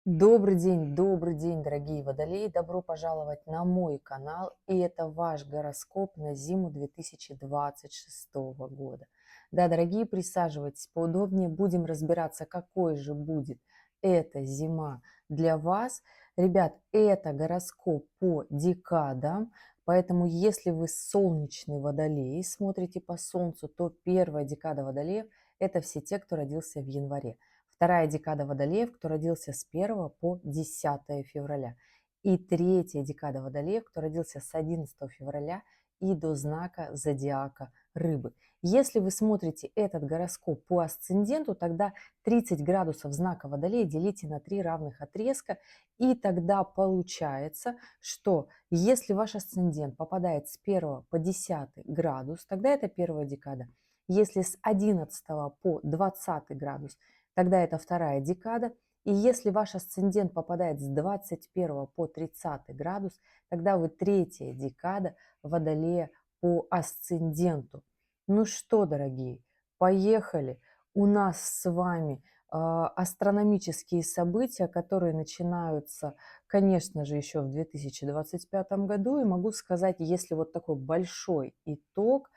Добрый день, дорогие водолеи! Добро пожаловать на мой канал, и это ваш гороскоп на зиму 2026 года. Да, дорогие, присаживайтесь поудобнее, будем разбираться, какой же будет эта зима для вас. Ребят, это гороскоп по декадам, поэтому если вы солнечный водолей, смотрите по солнцу, то первая декада водолеев– это все те, кто родился в январе. Вторая декада водолеев, кто родился с 1 по 10 февраля. И третья декада водолеев, кто родился с 11 февраля и до знака зодиака рыбы. Если вы смотрите этот гороскоп по асценденту, тогда 30 градусов знака водолея делите на 3 равных отрезка, и тогда получается, что если ваш асцендент попадает с 1 по 10 градус, тогда это первая декада. Если с 11 по 20 градус, тогда это вторая декада. И если ваш асцендент попадает с 21 по 30 градус, тогда вы третья декада водолея по асценденту. Ну что, дорогие, поехали. У нас с вами астрономические события, которые начинаются, конечно же, еще в 2025 году. И могу сказать, если вот такой большой итог,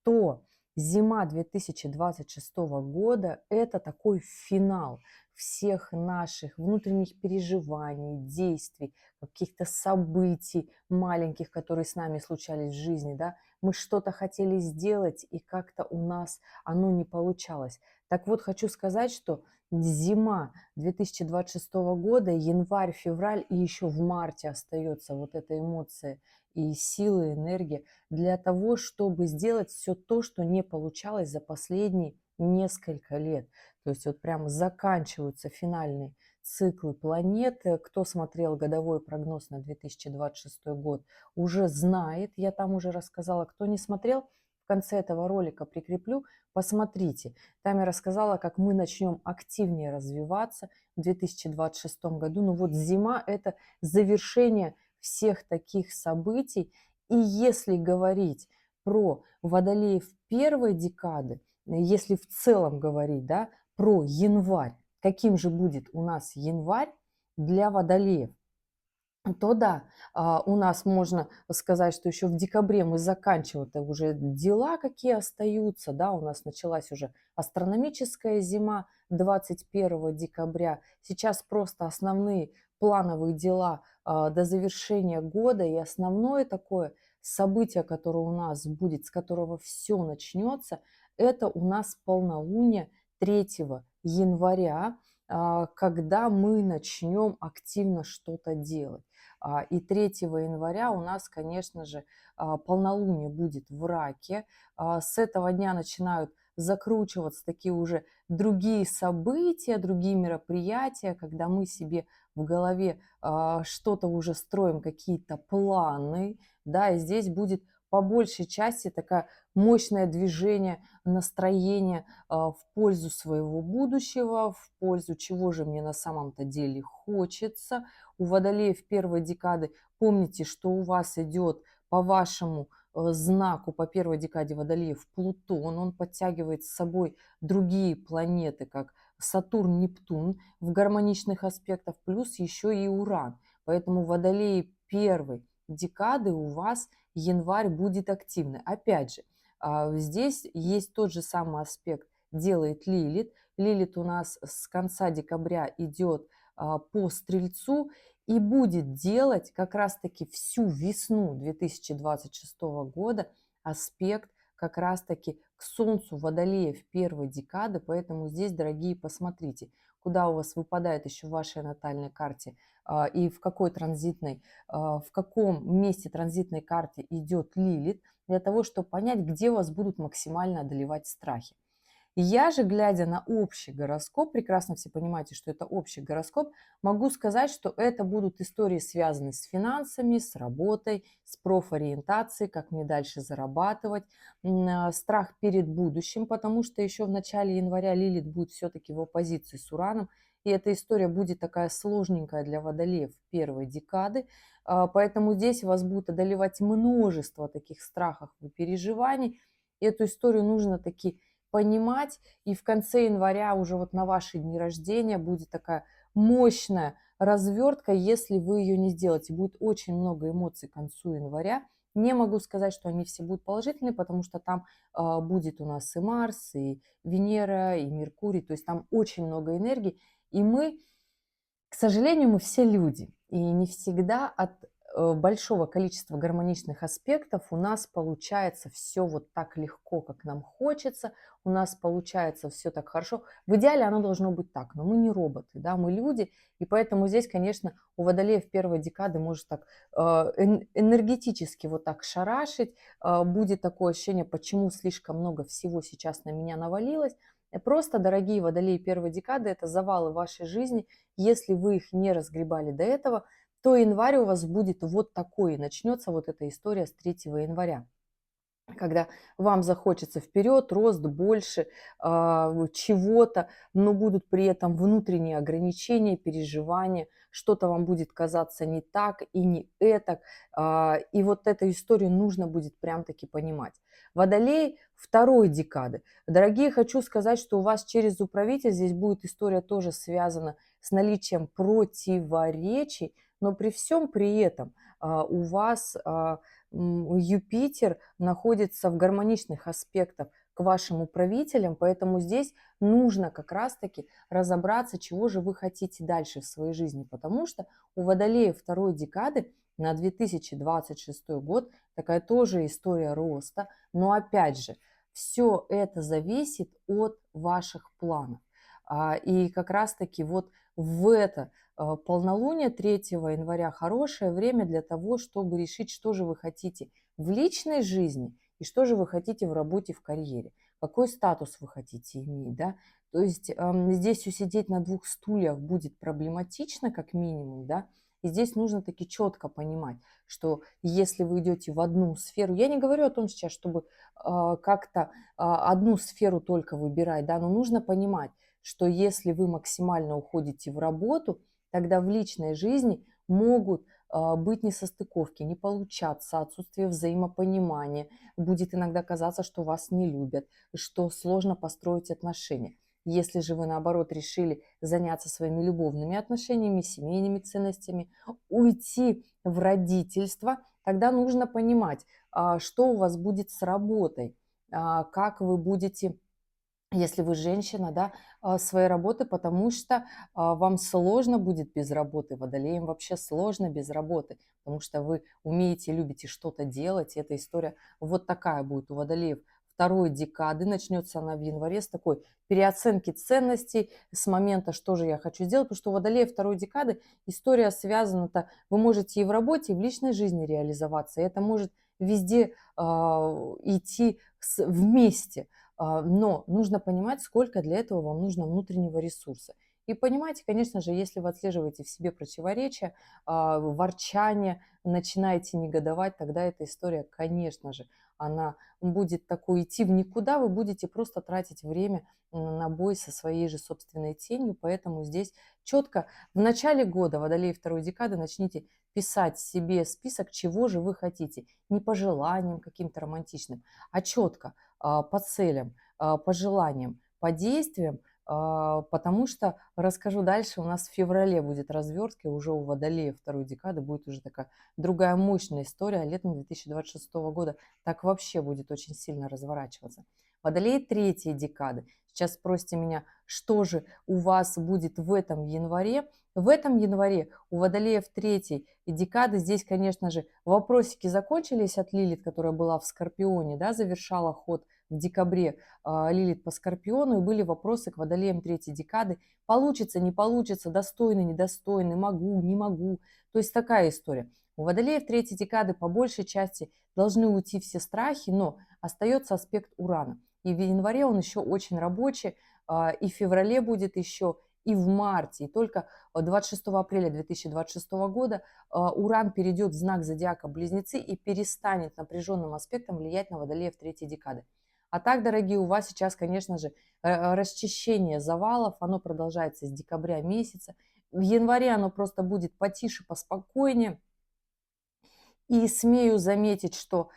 то зима 2026 года– это такой финал всех наших внутренних переживаний, действий, каких-то событий маленьких, которые с нами случались в жизни, да, мы что-то хотели сделать, и как-то у нас оно не получалось. Так вот, хочу сказать, что зима 2026 года, январь, февраль и еще в марте остается вот эта эмоция и сила, и энергия для того, чтобы сделать все то, что не получалось за последние несколько лет. То есть вот прям заканчиваются финальные циклы планет. Кто смотрел годовой прогноз на 2026 год, уже знает, я там уже рассказала. Кто не смотрел, в конце этого ролика прикреплю, посмотрите. Там я рассказала, как мы начнем активнее развиваться в 2026 году. Ну вот зима– это завершение всех таких событий. И если говорить про водолеев первой декады, если в целом говорить, да, про январь, каким же будет у нас январь для водолеев, то да, у нас можно сказать, что еще в декабре мы заканчиваем, это уже дела какие остаются, да, у нас началась уже астрономическая зима 21 декабря. Сейчас просто основные плановые дела до завершения года, и основное такое событие, которое у нас будет, с которого все начнется, это у нас полнолуние 3 января, когда мы начнем активно что-то делать. И 3 января у нас, конечно же, полнолуние будет в Раке. С этого дня начинают закручиваться такие уже другие события, другие мероприятия, когда мы себе в голове что-то уже строим, какие-то планы, да, и здесь будет по большей части такое мощное движение, настроение в пользу своего будущего, в пользу чего же мне на самом-то деле хочется. У водолеев первой декады помните, что у вас идет по вашему знаку, по первой декаде водолеев Плутон, он подтягивает с собой другие планеты, как Сатурн, Нептун в гармоничных аспектах, плюс еще и Уран. Поэтому водолеи первой декады у вас январь будет активный. Опять же, здесь есть тот же самый аспект, делает Лилит. Лилит у нас с конца декабря идет по Стрельцу и будет делать как раз-таки всю весну 2026 года аспект как раз-таки к Солнцу Водолея в первой декады. Поэтому здесь, дорогие, посмотрите, куда у вас выпадает еще в вашей натальной карте и в какой транзитной, в каком месте транзитной карты идет Лилит, для того, чтобы понять, где вас будут максимально одолевать страхи. Я же, глядя на общий гороскоп, прекрасно все понимаете, что это общий гороскоп, могу сказать, что это будут истории, связанные с финансами, с работой, с профориентацией, как мне дальше зарабатывать, страх перед будущим, потому что еще в начале января Лилит будет все-таки в оппозиции с Ураном, и эта история будет такая сложненькая для водолеев первой декады, поэтому здесь вас будут одолевать множество таких страхов и переживаний. Эту историю нужно таки понимать, и в конце января уже вот на ваши дни рождения будет такая мощная развертка, если вы ее не сделаете. Будет очень много эмоций к концу января. Не могу сказать, что они все будут положительные, потому что там будет у нас и Марс, и Венера, и Меркурий, то есть там очень много энергии. И мы, к сожалению, мы все люди, и не всегда от большого количества гармоничных аспектов у нас получается все вот так легко, как нам хочется, у нас получается все так хорошо. В идеале оно должно быть так, но мы не роботы, да, мы люди, и поэтому здесь, конечно, у водолеев первой декады может так энергетически вот так шарашить, будет такое ощущение, почему слишком много всего сейчас на меня навалилось. Просто, дорогие водолеи первой декады, это завалы вашей жизни. Если вы их не разгребали до этого, то январь у вас будет вот такой. И начнется вот эта история с 3 января. Когда вам захочется вперед, рост больше, чего-то, но будут при этом внутренние ограничения, переживания, что-то вам будет казаться не так и не этак. И вот эту историю нужно будет прям-таки понимать. Водолей второй декады. Дорогие, хочу сказать, что у вас через управитель здесь будет история тоже связана с наличием противоречий, но при всем при этом у вас Юпитер находится в гармоничных аспектах к вашим управителям, поэтому здесь нужно как раз-таки разобраться, чего же вы хотите дальше в своей жизни, потому что у Водолея второй декады на 2026 год такая тоже история роста, но опять же, все это зависит от ваших планов. И как раз-таки вот в это полнолуние 3 января хорошее время для того, чтобы решить, что же вы хотите в личной жизни и что же вы хотите в работе, в карьере. Какой статус вы хотите иметь, да? То есть здесь усидеть на двух стульях будет проблематично, как минимум, да? И здесь нужно таки четко понимать, что если вы идете в одну сферу, я не говорю о том сейчас, чтобы как-то одну сферу только выбирать, да, но нужно понимать, что если вы максимально уходите в работу, тогда в личной жизни могут быть несостыковки, не получаться, отсутствие взаимопонимания. Будет иногда казаться, что вас не любят, что сложно построить отношения. Если же вы, наоборот, решили заняться своими любовными отношениями, семейными ценностями, уйти в родительство, тогда нужно понимать, что у вас будет с работой, как вы будете, если вы женщина, да, своей работы, потому что вам сложно будет без работы, водолеям вообще сложно без работы, потому что вы умеете, любите что-то делать, и эта история вот такая будет у водолеев второй декады, начнется она в январе с такой переоценки ценностей, с момента, что же я хочу сделать, потому что у водолеев второй декады история связана-то, вы можете и в работе, и в личной жизни реализоваться, и это может везде идти вместе. Но нужно понимать, сколько для этого вам нужно внутреннего ресурса. И понимаете, конечно же, если вы отслеживаете в себе противоречия, ворчание, начинаете негодовать, тогда эта история, конечно же, она будет такой идти в никуда, вы будете просто тратить время на бой со своей же собственной тенью, поэтому здесь четко в начале года, водолей второй декады, начните писать себе список, чего же вы хотите, не по желаниям каким-то романтичным, а четко, по целям, по желаниям, по действиям, потому что, расскажу дальше, у нас в феврале будет развертка, и уже у Водолея второй декады будет уже такая другая мощная история, а летом 2026 года так вообще будет очень сильно разворачиваться. Водолей третьей декады. Сейчас спросите меня, что же у вас будет в этом январе? В этом январе у Водолеев третьей декады здесь, конечно же, вопросики закончились от Лилит, которая была в Скорпионе, да, завершала ход в декабре Лилит по Скорпиону, и были вопросы к Водолеям третьей декады. Получится, не получится, достойно, недостойно, могу, не могу. То есть такая история. У Водолеев третьей декады по большей части должны уйти все страхи, но остается аспект Урана. И в январе он еще очень рабочий, и в феврале будет еще, и в марте. И только 26 апреля 2026 года Уран перейдет в знак зодиака Близнецы и перестанет напряженным аспектом влиять на Водолеев третьей декады. А так, дорогие, у вас сейчас, конечно же, расчищение завалов, оно продолжается с декабря месяца. В январе оно просто будет потише, поспокойнее. И смею заметить, что,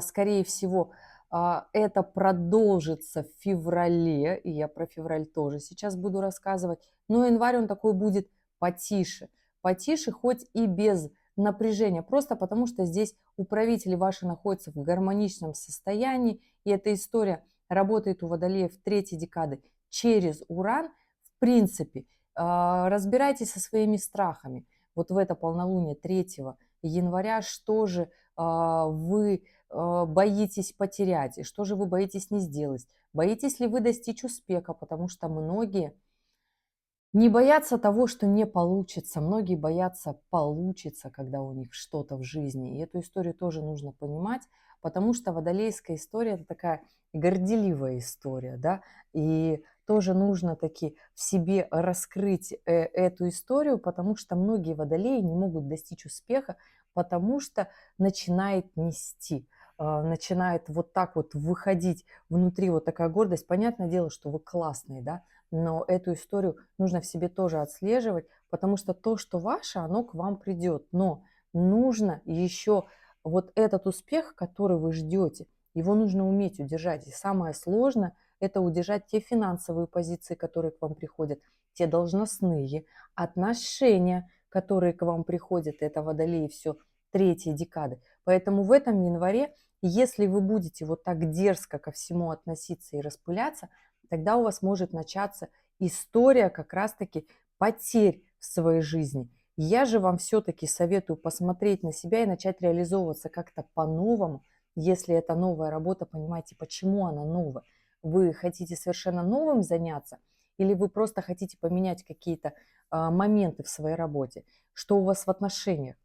скорее всего, это продолжится в феврале, и я про февраль тоже сейчас буду рассказывать. Но январь он такой будет потише. Потише, хоть и без напряжения, просто потому что здесь управители ваши находятся в гармоничном состоянии, и эта история работает у водолеев третьей декады через Уран. В принципе, разбирайтесь со своими страхами. Вот в это полнолуние 3 января, что же вы боитесь потерять, и что же вы боитесь не сделать. Боитесь ли вы достичь успеха, потому что многие не боятся того, что не получится. Многие боятся получится, когда у них что-то в жизни. И эту историю тоже нужно понимать, потому что водолейская история – это такая горделивая история, да, и тоже нужно таки в себе раскрыть эту историю, потому что многие водолеи не могут достичь успеха, потому что начинает нести, начинает вот так вот выходить внутри вот такая гордость. Понятное дело, что вы классные, да, но эту историю нужно в себе тоже отслеживать, потому что то, что ваше, оно к вам придет. Но нужно еще вот этот успех, который вы ждете, его нужно уметь удержать. И самое сложное – это удержать те финансовые позиции, которые к вам приходят, те должностные отношения, которые к вам приходят. Это водолеи все третьей декады. Поэтому в этом январе, если вы будете вот так дерзко ко всему относиться и распыляться, тогда у вас может начаться история как раз-таки потерь в своей жизни. Я же вам все-таки советую посмотреть на себя и начать реализовываться как-то по-новому. Если это новая работа, понимаете, почему она новая. Вы хотите совершенно новым заняться или вы просто хотите поменять какие-то моменты в своей работе? Что у вас в отношениях?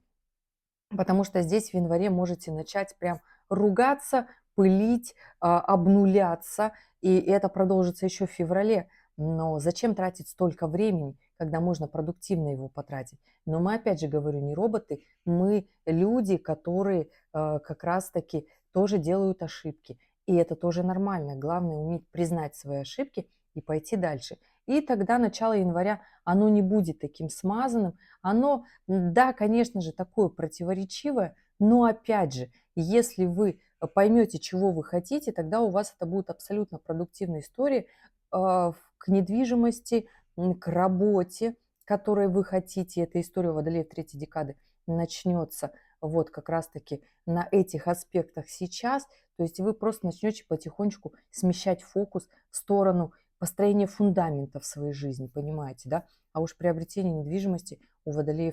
Потому что здесь в январе можете начать прям ругаться, пылить, обнуляться, и это продолжится еще в феврале. Но зачем тратить столько времени, когда можно продуктивно его потратить? Но мы, опять же говорю, не роботы, мы люди, которые как раз-таки тоже делают ошибки. И это тоже нормально. Главное уметь признать свои ошибки и пойти дальше. И тогда начало января, оно не будет таким смазанным, оно да, конечно же, такое противоречивое, но опять же, если вы поймете, чего вы хотите, тогда у вас это будут абсолютно продуктивные истории к недвижимости, к работе, которой вы хотите. Эта история Водолея третьей декады начнется вот как раз-таки на этих аспектах сейчас. То есть вы просто начнете потихонечку смещать фокус в сторону построения фундамента в своей жизни, понимаете, да? А уж приобретение недвижимости у Водолея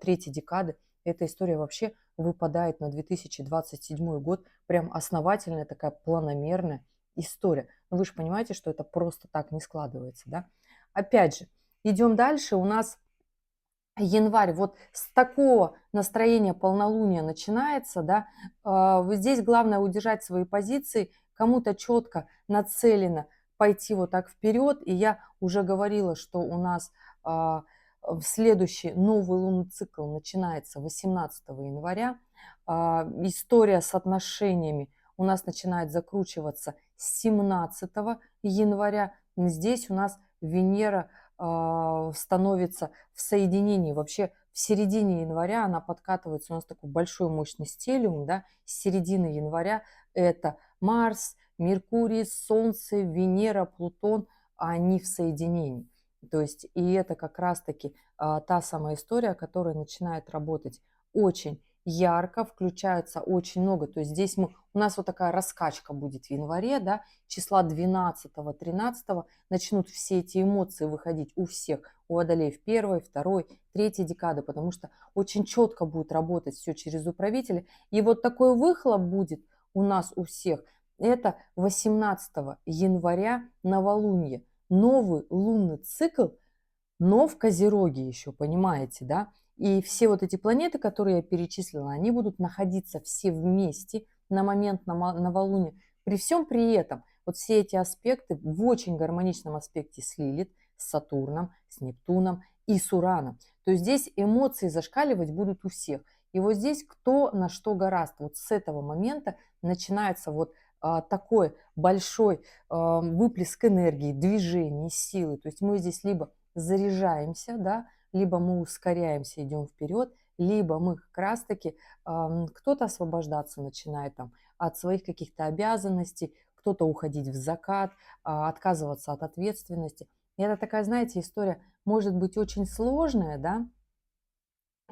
третьей декады эта история вообще выпадает на 2027 год. Прям основательная такая планомерная история. Но вы же понимаете, что это просто так не складывается, да? Опять же, идем дальше. У нас январь, вот с такого настроения полнолуния начинается, да, вот здесь главное удержать свои позиции, кому-то четко нацелено пойти вот так вперед, и я уже говорила, что у нас в следующий новый лунный цикл начинается 18 января, история с отношениями у нас начинает закручиваться с 17 января, здесь у нас Венера становится в соединении. Вообще в середине января она подкатывается, у нас такой большой мощный стелиум, да, с середины января это Марс, Меркурий, Солнце, Венера, Плутон, они в соединении. То есть и это как раз-таки та самая история, которая начинает работать очень ярко, включается очень много. То есть здесь у нас вот такая раскачка будет в январе, да, числа 12-13 начнут все эти эмоции выходить у всех, у водолеев первой, второй, третьей декады, потому что очень четко будет работать все через управителя. И вот такой выхлоп будет у нас у всех. Это 18 января новолуние. Новый лунный цикл, но в Козероге еще, понимаете, да? И все вот эти планеты, которые я перечислила, они будут находиться все вместе на момент новолуния. При всем при этом вот все эти аспекты в очень гармоничном аспекте с Лилит, с Сатурном, с Нептуном и с Ураном. То есть здесь эмоции зашкаливать будут у всех. И вот здесь кто на что гораст. Вот с этого момента начинается вот такой большой выплеск энергии, движения, силы. То есть мы здесь либо заряжаемся, да, либо мы ускоряемся, идем вперед, либо мы как раз-таки кто-то освобождаться начинает там от своих каких-то обязанностей, кто-то уходить в закат, отказываться от ответственности. И это такая, знаете, история может быть очень сложная, да,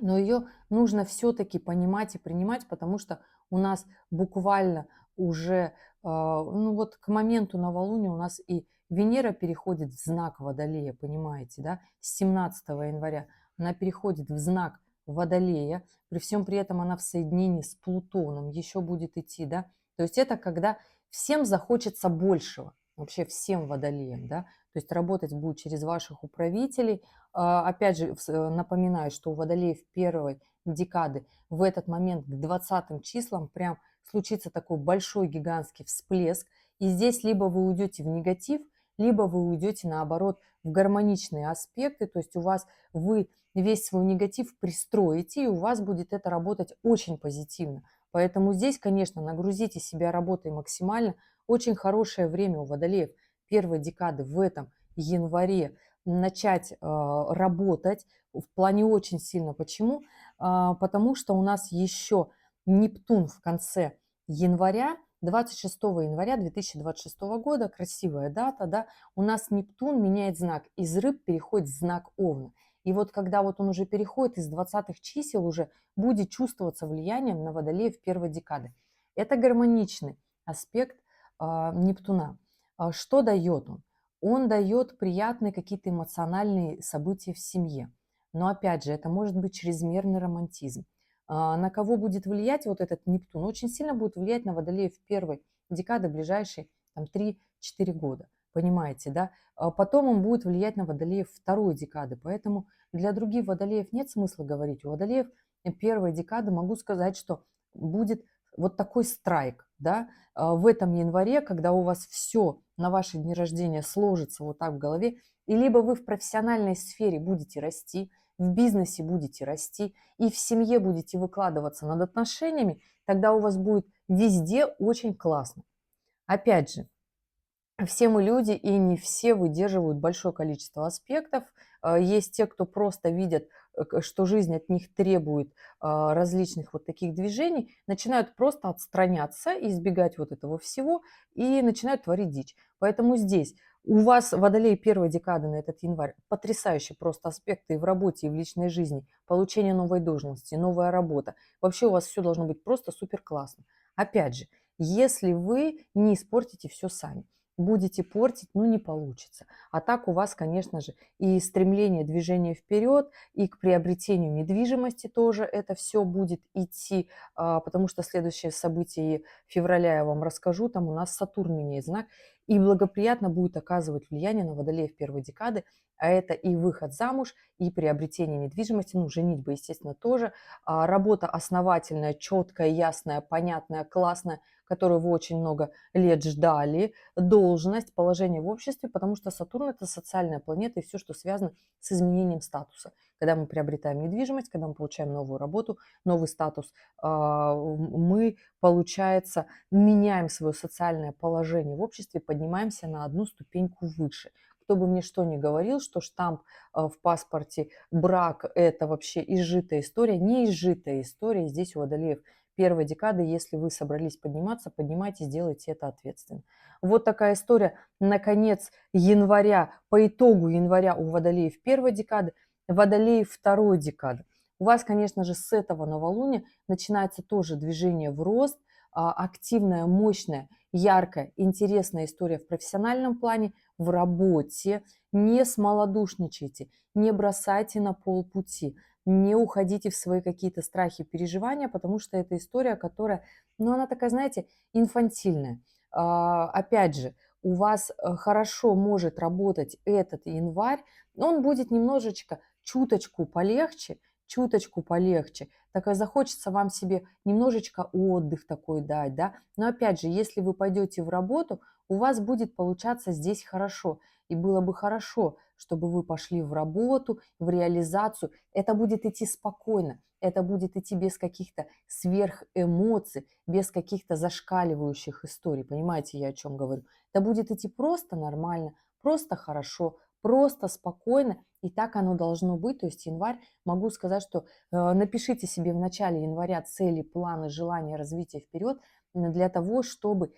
но ее нужно все-таки понимать и принимать, потому что у нас буквально уже, ну вот к моменту новолуния у нас и Венера переходит в знак Водолея, понимаете, да, с 17 января она переходит в знак Водолея, при всем при этом она в соединении с Плутоном еще будет идти, да, то есть это когда всем захочется большего, вообще всем Водолеям, да, то есть работать будет через ваших управителей. Опять же, напоминаю, что у водолеев первой декады в этот момент к 20 числам прям случится такой большой гигантский всплеск. И здесь либо вы уйдете в негатив, либо вы уйдете, наоборот, в гармоничные аспекты. То есть у вас вы весь свой негатив пристроите, и у вас будет это работать очень позитивно. Поэтому здесь, конечно, нагрузите себя работой максимально. Очень хорошее время у водолеев первой декады в этом январе начать работать в плане очень сильно. Почему? Потому что у нас еще Нептун в конце января, 26 января 2026 года, красивая дата, да, у нас Нептун меняет знак, из рыб переходит в знак Овна. И вот когда вот он уже переходит из 20 чисел, уже будет чувствоваться влиянием на водолеев первой декады. Это гармоничный аспект Нептуна. Что дает он? Он дает приятные какие-то эмоциональные события в семье. Но опять же, это может быть чрезмерный романтизм. На кого будет влиять вот этот Нептун? Очень сильно будет влиять на водолеев первой декады, ближайшие там, 3-4 года. Понимаете, да? Потом он будет влиять на водолеев второй декады. Поэтому для других водолеев нет смысла говорить. У водолеев первой декады могу сказать, что будет вот такой страйк, да, в этом январе, когда у вас все на ваши дни рождения сложится вот так в голове, и либо вы в профессиональной сфере будете расти, в бизнесе будете расти, и в семье будете выкладываться над отношениями, тогда у вас будет везде очень классно. Опять же, все мы люди, и не все выдерживают большое количество аспектов. Есть те, кто просто видят, что жизнь от них требует различных вот таких движений, начинают просто отстраняться, избегать вот этого всего и начинают творить дичь. Поэтому здесь у вас, водолей первой декады на этот январь, потрясающие просто аспекты и в работе, и в личной жизни, получение новой должности, новая работа. Вообще у вас все должно быть просто супер классно. Опять же, если вы не испортите все сами, будете портить, ну не получится. А так у вас, конечно же, и стремление движения вперед, и к приобретению недвижимости тоже это все будет идти, потому что следующее событие февраля я вам расскажу, там у нас Сатурн меняет знак, и благоприятно будет оказывать влияние на водолеев первой декады, а это и выход замуж, и приобретение недвижимости, ну, женитьба, естественно, тоже, работа основательная, четкая, ясная, понятная, классная, которую вы очень много лет ждали, должность, положение в обществе, потому что Сатурн – это социальная планета и все, что связано с изменением статуса. Когда мы приобретаем недвижимость, когда мы получаем новую работу, новый статус, мы, получается, меняем свое социальное положение в обществе, поднимаемся на одну ступеньку выше. Кто бы мне что ни говорил, что штамп в паспорте, брак – это вообще изжитая история, не изжитая история. Здесь у водолеев первой декады, если вы собрались подниматься, поднимайтесь, делайте это ответственно. Вот такая история. Наконец, января, по итогу января у водолеев первой декады, водолеев второй декады. У вас, конечно же, с этого новолуния начинается тоже движение в рост, активная, мощная, яркая, интересная история в профессиональном плане, в работе. Не смолодушничайте, не бросайте на полпути, не уходите в свои какие-то страхи, переживания, потому что это история, которая, ну, она такая, знаете, инфантильная. Опять же, у вас хорошо может работать этот январь, но он будет немножечко, чуточку полегче. Так и захочется вам себе немножечко отдых такой дать, да. Но опять же, если вы пойдете в работу, у вас будет получаться здесь хорошо. И было бы хорошо, чтобы вы пошли в работу, в реализацию. Это будет идти спокойно, это будет идти без каких-то сверхэмоций, без каких-то зашкаливающих историй. Понимаете, я о чем говорю? Это будет идти просто нормально, просто хорошо, просто спокойно. И так оно должно быть. То есть январь, могу сказать, что напишите себе в начале января цели, планы, желания развития вперед для того, чтобы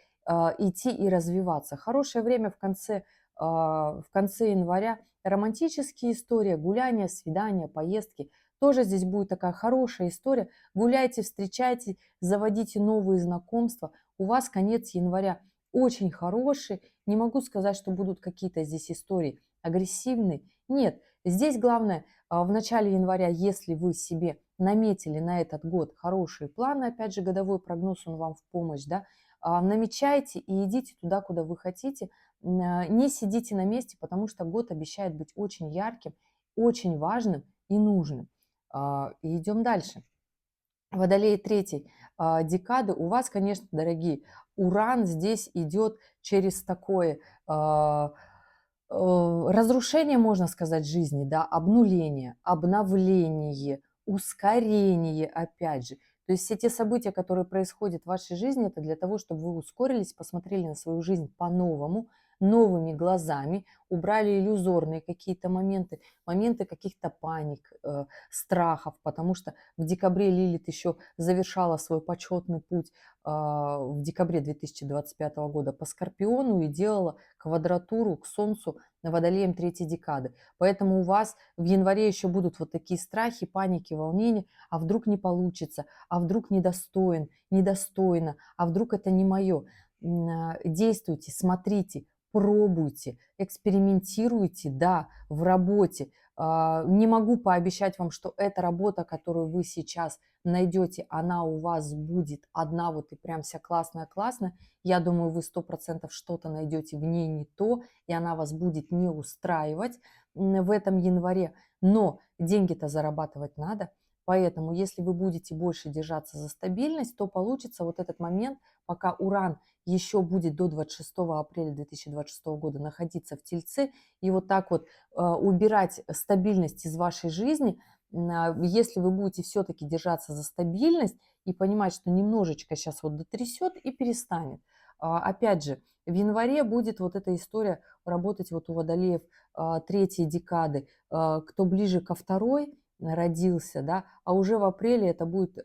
идти и развиваться. Хорошее время в конце в конце января романтические истории, гуляния, свидания, поездки. Тоже здесь будет такая хорошая история. Гуляйте, встречайте, заводите новые знакомства. У вас конец января очень хороший. Не могу сказать, что будут какие-то здесь истории агрессивные. Нет, здесь главное в начале января, если вы себе наметили на этот год хорошие планы, опять же, годовой прогноз, он вам в помощь, да, намечайте и идите туда, куда вы хотите. Не сидите на месте, потому что год обещает быть очень ярким, очень важным и нужным. И идем дальше. Водолеи третьей декады, у вас, конечно, дорогие, Уран здесь идет через такое разрушение, можно сказать, жизни, да, обнуление, обновление, ускорение, опять же. То есть все те события, которые происходят в вашей жизни, это для того, чтобы вы ускорились, посмотрели на свою жизнь по-новому, новыми глазами, убрали иллюзорные какие-то моменты, моменты каких-то паник, страхов, потому что в декабре Лилит еще завершала свой почетный путь в декабре 2025 года по Скорпиону и делала квадратуру к Солнцу Водолеем третьей декады. Поэтому у вас в январе еще будут вот такие страхи, паники, волнения, а вдруг не получится, а вдруг недостоин, недостойно, а вдруг это не мое. Действуйте, смотрите, пробуйте, экспериментируйте, да, в работе. Не могу пообещать вам, что эта работа, которую вы сейчас найдете, она у вас будет одна вот и прям вся классная-классная. Я думаю, вы 100% что-то найдете в ней не то, и она вас будет не устраивать в этом январе. Но деньги-то зарабатывать надо. Поэтому, если вы будете больше держаться за стабильность, то получится вот этот момент, пока Уран еще будет до 26 апреля 2026 года находиться в Тельце, и вот так вот убирать стабильность из вашей жизни, если вы будете все-таки держаться за стабильность и понимать, что немножечко сейчас вот дотрясет и перестанет. Опять же, в январе будет вот эта история работать вот у водолеев третьей декады, кто ближе ко второй родился, да, а уже в апреле это будет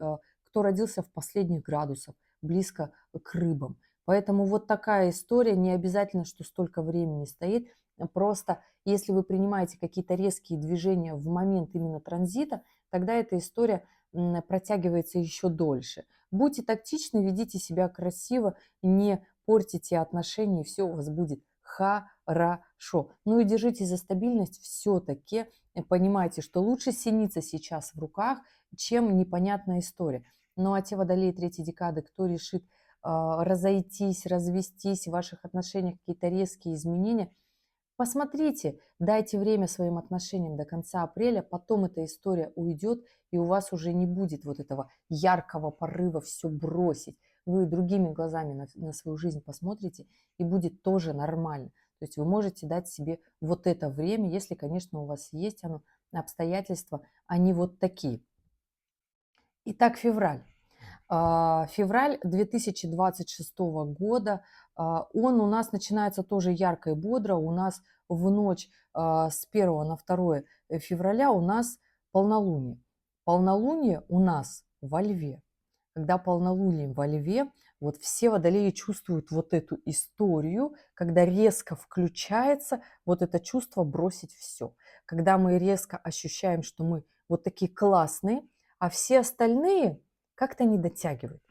кто родился в последних градусах, близко к рыбам. Поэтому вот такая история, не обязательно, что столько времени стоит, просто если вы принимаете какие-то резкие движения в момент именно транзита, тогда эта история протягивается еще дольше. Будьте тактичны, ведите себя красиво, не портите отношения, и все у вас будет хорошо. Ну и держите за стабильность все-таки. Понимайте, что лучше синица сейчас в руках, чем непонятная история. Ну а те водолеи третьей декады, кто решит разойтись, развестись, в ваших отношениях какие-то резкие изменения, посмотрите, дайте время своим отношениям до конца апреля, потом эта история уйдет, и у вас уже не будет вот этого яркого порыва все бросить. Вы другими глазами на свою жизнь посмотрите, и будет тоже нормально. То есть вы можете дать себе вот это время, если, конечно, у вас есть оно, обстоятельства, они вот такие. Итак, февраль. Февраль 2026 года, он у нас начинается тоже ярко и бодро. У нас в ночь с 1 на 2 февраля у нас полнолуние. Полнолуние у нас во Льве. Когда полнолуние во Льве, вот все водолеи чувствуют вот эту историю, когда резко включается вот это чувство бросить все. Когда мы резко ощущаем, что мы вот такие классные, а все остальные как-то не дотягивают.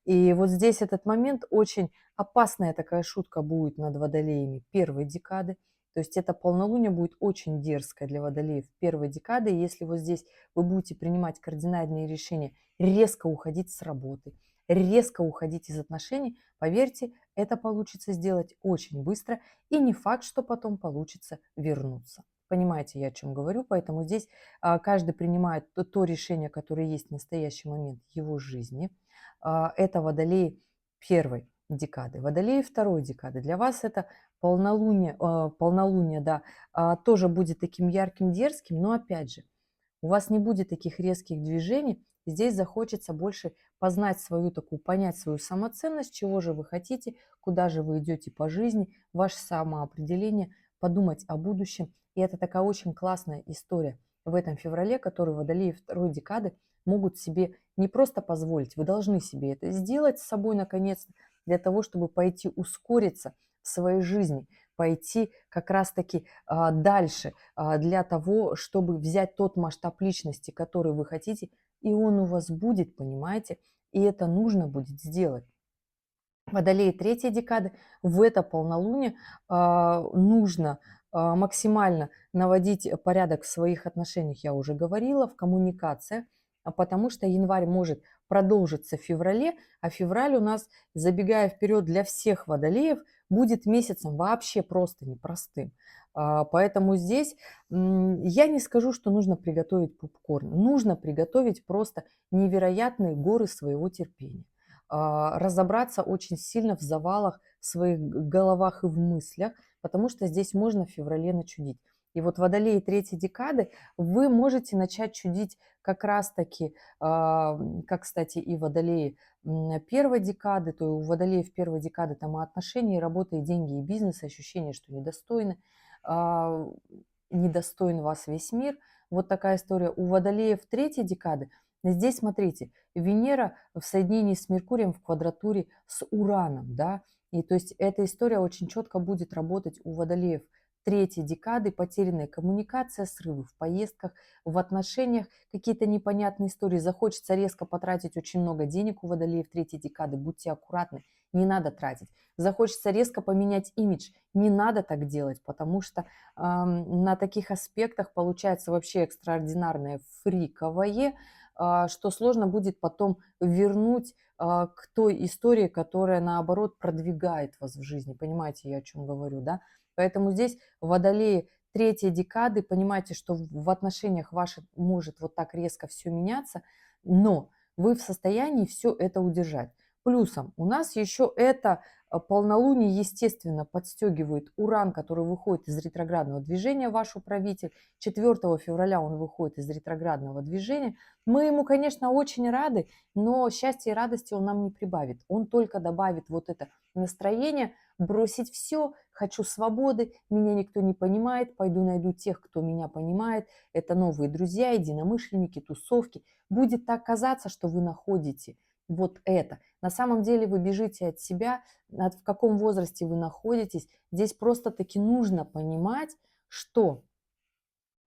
И вот здесь этот момент очень опасная такая шутка будет над водолеями первой декады. То есть это полнолуние будет очень дерзкое для водолеев первой декады. И если вот здесь вы будете принимать кардинальные решения, резко уходить с работы, резко уходить из отношений, поверьте, это получится сделать очень быстро. И не факт, что потом получится вернуться. Понимаете, я о чем говорю, поэтому здесь каждый принимает то решение, которое есть в настоящий момент в его жизни. Это водолеи первой декады. Водолеи второй декады. Для вас это полнолуние, да, тоже будет таким ярким, дерзким, но опять же, у вас не будет таких резких движений. Здесь захочется больше познать свою такую, понять свою самоценность, чего же вы хотите, куда же вы идете по жизни, ваше самоопределение, подумать о будущем. И это такая очень классная история в этом феврале, которую водолеи второй декады могут себе не просто позволить, вы должны себе это сделать с собой наконец-то, для того, чтобы пойти ускориться в своей жизни, пойти как раз-таки дальше для того, чтобы взять тот масштаб личности, который вы хотите, и он у вас будет, понимаете, и это нужно будет сделать. Водолеи третьей декады, в это полнолуние нужно максимально наводить порядок в своих отношениях, я уже говорила, в коммуникациях, потому что январь может продолжиться в феврале, а февраль у нас, забегая вперед для всех водолеев, будет месяцем вообще просто непростым. Поэтому здесь я не скажу, что нужно приготовить попкорн. Нужно приготовить просто невероятные горы своего терпения, разобраться очень сильно в завалах в своих головах и в мыслях, потому что здесь можно в феврале начудить. И вот водолеи третьей декады вы можете начать чудить как раз-таки, как, кстати, и водолеи первой декады, то у водолеев первой декады там и отношения, и работа, и деньги, и бизнес, и ощущение, что недостойны, а, недостоин вас весь мир. Вот такая история. У водолеев третьей декады здесь, смотрите, Венера в соединении с Меркурием в квадратуре с Ураном, да, и то есть эта история очень четко будет работать у водолеев третьей декады, потерянная коммуникация, срывы в поездках, в отношениях, какие-то непонятные истории, захочется резко потратить очень много денег у водолеев третьей декады, будьте аккуратны, не надо тратить. Захочется резко поменять имидж, не надо так делать, потому что на таких аспектах получается вообще экстраординарное фриковое, что сложно будет потом вернуть к той истории, которая, наоборот, продвигает вас в жизни. Понимаете, я о чем говорю, да? Поэтому здесь водолеи третьей декады, понимаете, что в отношениях ваших может вот так резко все меняться, но вы в состоянии все это удержать. Плюсом у нас еще это полнолуние, естественно, подстегивает Уран, который выходит из ретроградного движения, ваш управитель. 4 февраля он выходит из ретроградного движения. Мы ему, конечно, очень рады, но счастья и радости он нам не прибавит. Он только добавит вот это настроение, бросить все, хочу свободы, меня никто не понимает, пойду найду тех, кто меня понимает. Это новые друзья, единомышленники, тусовки. Будет так казаться, что вы находите вот это. На самом деле вы бежите от себя, в каком возрасте вы находитесь. Здесь просто-таки нужно понимать, что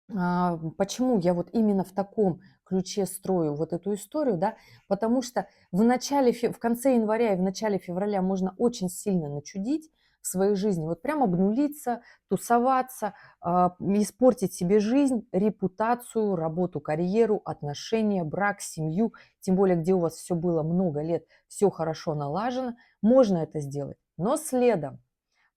почему я вот именно в таком ключе строю вот эту историю, да, потому что в конце января и в начале февраля можно очень сильно начудить в своей жизни, вот прям обнулиться, тусоваться, испортить себе жизнь, репутацию, работу, карьеру, отношения, брак, семью, тем более, где у вас все было много лет, все хорошо налажено, можно это сделать. Но следом,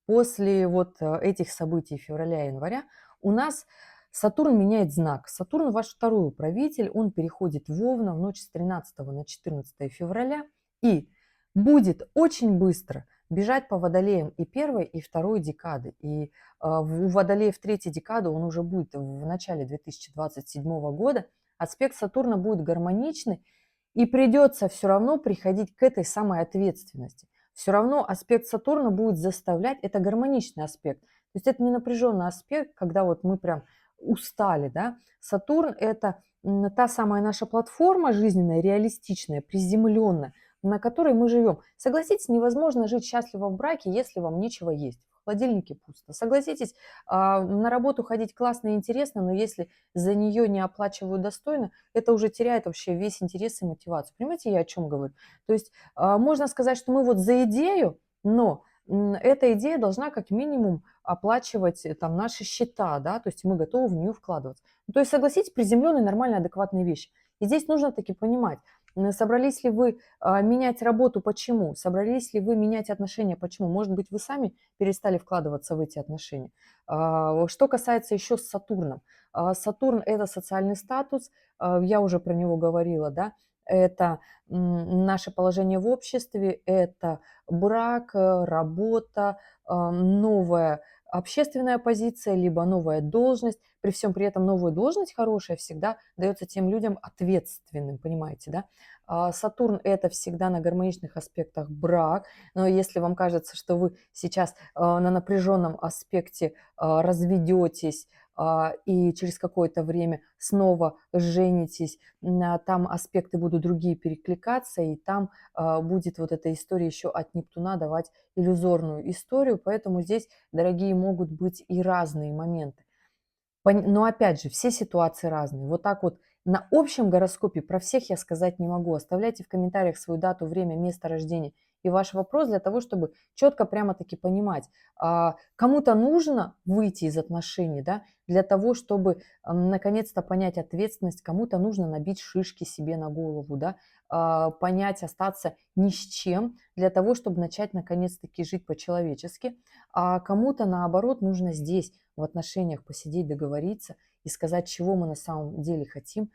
после вот этих событий февраля-января, у нас Сатурн меняет знак. Сатурн ваш второй управитель, он переходит в Овна в ночь с 13 на 14 февраля и будет очень быстро бежать по водолеям и первой, и второй декады. И у водолеев третьей декады он уже будет в начале 2027 года. Аспект Сатурна будет гармоничный, и придется все равно приходить к этой самой ответственности. Все равно аспект Сатурна будет заставлять, это гармоничный аспект, то есть это не напряженный аспект, когда вот мы прям устали, да. Сатурн – это та самая наша платформа жизненная, реалистичная, приземленная, на которой мы живем. Согласитесь, невозможно жить счастливо в браке, если вам нечего есть. В холодильнике пусто. Согласитесь, на работу ходить классно и интересно, но если за нее не оплачивают достойно, это уже теряет вообще весь интерес и мотивацию. Понимаете, я о чем говорю? То есть можно сказать, что мы вот за идею, но эта идея должна как минимум оплачивать там наши счета, да, то есть мы готовы в нее вкладываться. Ну, то есть, согласитесь, приземленные, нормальные, адекватные вещи. И здесь нужно таки понимать, собрались ли вы менять работу, почему? Собрались ли вы менять отношения, почему? Может быть, вы сами перестали вкладываться в эти отношения. Что касается еще с Сатурном. Сатурн – это социальный статус, я уже про него говорила, да, это наше положение в обществе, это брак, работа, новая общественная позиция, либо новая должность. При всем при этом новая должность хорошая всегда дается тем людям ответственным, понимаете, да? Сатурн – это всегда на гармоничных аспектах брак, но если вам кажется, что вы сейчас на напряженном аспекте разведетесь, и через какое-то время снова женитесь, там аспекты будут другие перекликаться, и там будет вот эта история еще от Нептуна давать иллюзорную историю, поэтому здесь, дорогие, могут быть и разные моменты. Но опять же, все ситуации разные. Вот так вот на общем гороскопе про всех я сказать не могу. Оставляйте в комментариях свою дату, время, место рождения и ваш вопрос для того, чтобы четко прямо-таки понимать, кому-то нужно выйти из отношений, да, для того, чтобы наконец-то понять ответственность, кому-то нужно набить шишки себе на голову, да, понять, остаться ни с чем, для того, чтобы начать наконец-таки жить по-человечески, а кому-то наоборот нужно здесь в отношениях посидеть, договориться и сказать, чего мы на самом деле хотим,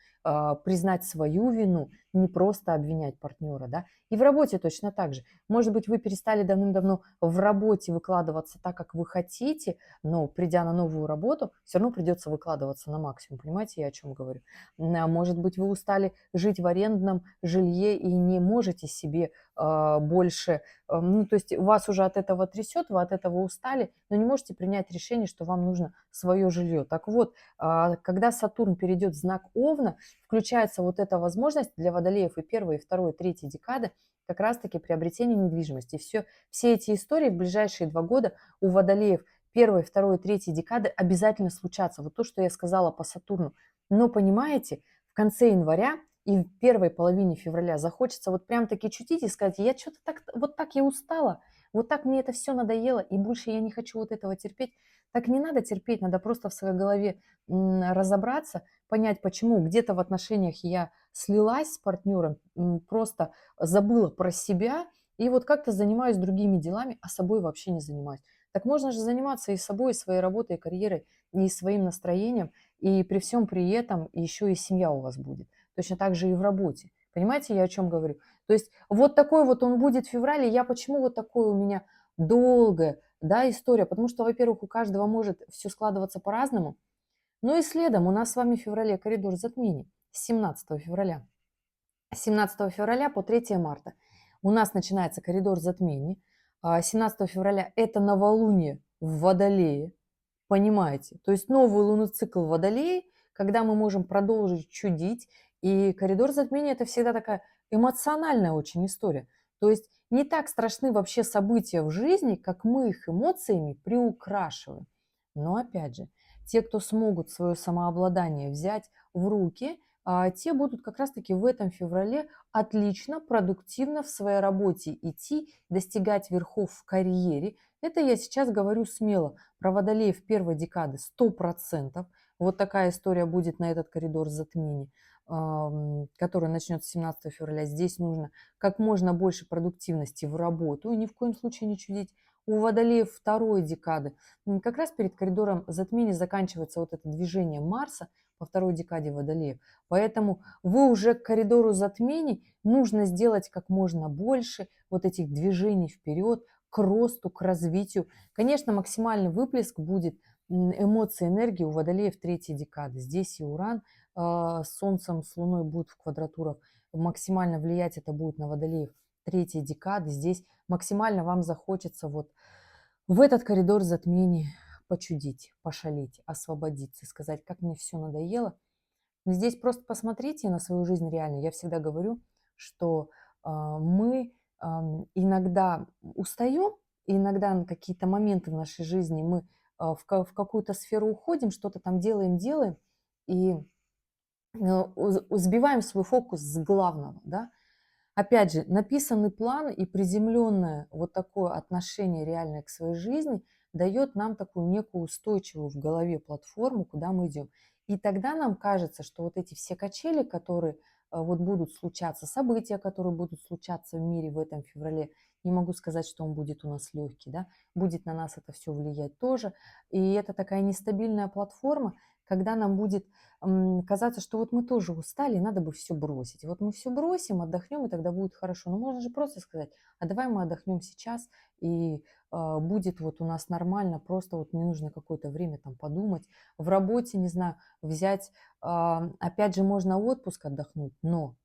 признать свою вину, не просто обвинять партнера, да. И в работе точно так же. Может быть, вы перестали давным-давно в работе выкладываться так, как вы хотите, но придя на новую работу, все равно придется выкладываться на максимум. Понимаете, я о чем говорю? Может быть, вы устали жить в арендном жилье и не можете себе больше, ну, то есть вас уже от этого трясет, вы от этого устали, но не можете принять решение, что вам нужно свое жилье. Так вот, когда Сатурн перейдет в знак Овна, включается вот эта возможность для водолеев и первой, и второй, и третьей декады как раз-таки приобретения недвижимости. Все эти истории в ближайшие 2 года у водолеев первой, второй, третьей декады обязательно случатся. Вот то, что я сказала по Сатурну. Но понимаете, в конце января и в первой половине февраля захочется вот прям таки чутить и сказать, я что-то так, вот так я устала, вот так мне это все надоело, и больше я не хочу вот этого терпеть. Так не надо терпеть, надо просто в своей голове разобраться, понять, почему где-то в отношениях я слилась с партнером, просто забыла про себя, и вот как-то занимаюсь другими делами, а собой вообще не занимаюсь. Так можно же заниматься и собой, и своей работой, и карьерой, и своим настроением, и при всем при этом еще и семья у вас будет. Точно так же и в работе. Понимаете, я о чем говорю? То есть вот такой вот он будет в феврале. Я почему вот такое у меня долгая, да, история? Потому что, во-первых, у каждого может все складываться по-разному. Ну и следом у нас с вами в феврале коридор затмений с 17 февраля. С 17 февраля по 3 марта у нас начинается коридор затмений. 17 февраля это новолуние в Водолее, понимаете? То есть новый лунный цикл в Водолее, когда мы можем продолжить чудить. И коридор затмения – это всегда такая эмоциональная очень история. То есть не так страшны вообще события в жизни, как мы их эмоциями приукрашиваем. Но опять же, те, кто смогут свое самообладание взять в руки, те будут как раз-таки в этом феврале отлично, продуктивно в своей работе идти, достигать верхов в карьере. Это я сейчас говорю смело. Про водолеев первой декады 100%. Вот такая история будет на этот коридор затмений, который начнется 17 февраля. Здесь нужно как можно больше продуктивности в работу и ни в коем случае не чудить. У водолеев второй декады как раз перед коридором затмений заканчивается вот это движение Марса по второй декаде водолеев. Поэтому вы уже к коридору затмений нужно сделать как можно больше вот этих движений вперед, к росту, к развитию. Конечно, максимальный выплеск будет эмоций, энергии у водолеев третьей декады. Здесь и Уран с Солнцем, с Луной будут в квадратурах. Максимально влиять это будет на водолеев третьей декады. Здесь максимально вам захочется вот в этот коридор затмений почудить, пошалить, освободиться, сказать, как мне все надоело. Здесь просто посмотрите на свою жизнь реально. Я всегда говорю, что мы иногда устаем, и иногда на какие-то моменты в нашей жизни мы в какую-то сферу уходим, что-то там делаем, и сбиваем свой фокус с главного, да. Опять же, написанный план и приземленное вот такое отношение реальное к своей жизни дает нам такую некую устойчивую в голове платформу, куда мы идем. И тогда нам кажется, что вот эти все качели, которые вот будут случаться, события, которые будут случаться в мире в этом феврале, не могу сказать, что он будет у нас легкий, да, будет на нас это все влиять тоже. И это такая нестабильная платформа, когда нам будет казаться, что вот мы тоже устали, и надо бы все бросить. Вот мы все бросим, отдохнем, и тогда будет хорошо. Но можно же просто сказать, а давай мы отдохнем сейчас, и будет вот у нас нормально, просто вот не нужно какое-то время там подумать. В работе, не знаю, взять, опять же, можно отпуск отдохнуть, но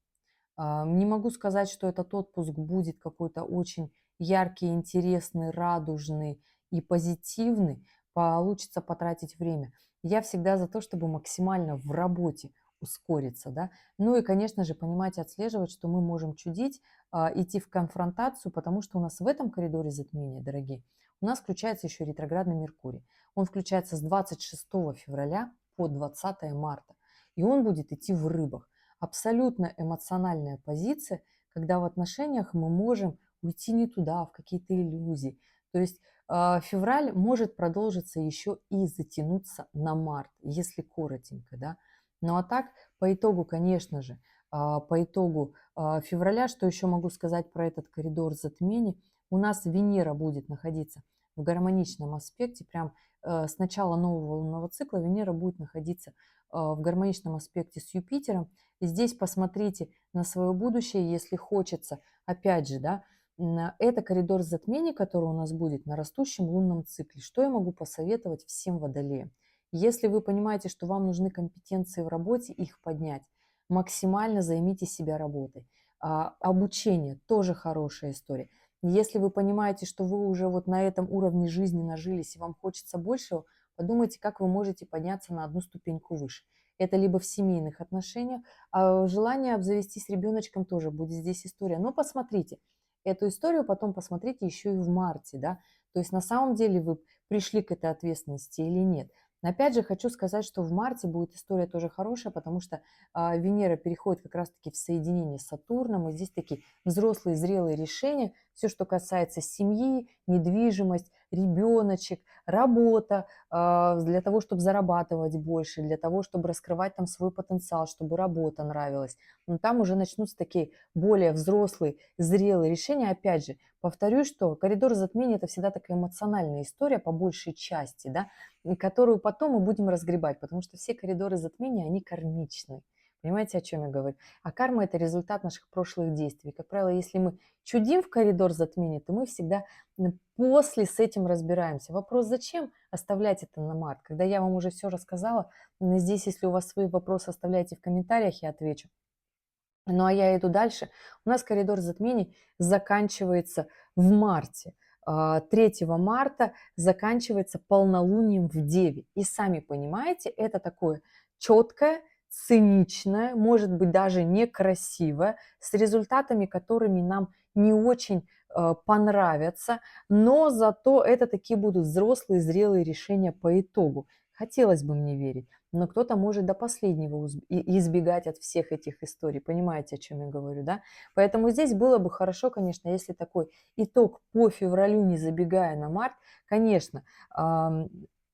не могу сказать, что этот отпуск будет какой-то очень яркий, интересный, радужный и позитивный. Получится потратить время. Я всегда за то, чтобы максимально в работе ускориться, да. Ну и, конечно же, понимать и отслеживать, что мы можем чудить, идти в конфронтацию, потому что у нас в этом коридоре затмения, дорогие, у нас включается еще ретроградный Меркурий. Он включается с 26 февраля по 20 марта, и он будет идти в рыбах. Абсолютно эмоциональная позиция, когда в отношениях мы можем уйти не туда, в какие-то иллюзии. То есть февраль может продолжиться еще и затянуться на март, если коротенько, да. Ну а так, по итогу, конечно же, по итогу февраля, что еще могу сказать про этот коридор затмений, у нас Венера будет находиться в гармоничном аспекте, прям с начала нового лунного цикла Венера будет находиться в гармоничном аспекте с Юпитером. И здесь посмотрите на свое будущее, если хочется, опять же, да, это коридор затмений, который у нас будет на растущем лунном цикле. Что я могу посоветовать всем водолеям? Если вы понимаете, что вам нужны компетенции в работе, их поднять, максимально займите себя работой. Обучение тоже хорошая история. Если вы понимаете, что вы уже вот на этом уровне жизни нажились и вам хочется большего, подумайте, как вы можете подняться на одну ступеньку выше. Это либо в семейных отношениях, а желание обзавестись ребеночком тоже будет здесь история. Но посмотрите, эту историю потом посмотрите еще и в марте, да, то есть на самом деле вы пришли к этой ответственности или нет. Но опять же хочу сказать, что в марте будет история тоже хорошая, потому что Венера переходит как раз-таки в соединение с Сатурном, и здесь такие взрослые, зрелые решения, все, что касается семьи, недвижимость, ребеночек, работа, для того, чтобы зарабатывать больше, для того, чтобы раскрывать там свой потенциал, чтобы работа нравилась. Но там уже начнутся такие более взрослые, зрелые решения. Опять же, повторюсь, что коридор затмения – это всегда такая эмоциональная история по большей части, да, которую потом мы будем разгребать, потому что все коридоры затмения, они кармичные. Понимаете, о чем я говорю? А карма – это результат наших прошлых действий. Как правило, если мы чудим в коридор затмения, то мы всегда после с этим разбираемся. Вопрос, зачем оставлять это на март? Когда я вам уже все рассказала, здесь, если у вас свои вопросы, оставляйте в комментариях, я отвечу. Ну а я иду дальше. У нас коридор затмений заканчивается в марте. 3 марта заканчивается полнолунием в Деве. И сами понимаете, это такое четкое, циничное, может быть даже некрасивое, с результатами, которыми нам не очень понравятся, но зато это такие будут взрослые, зрелые решения по итогу. Хотелось бы мне верить. Но кто-то может до последнего избегать от всех этих историй. Понимаете, о чем я говорю, да? Поэтому здесь было бы хорошо, конечно, если такой итог по февралю, не забегая на март, конечно,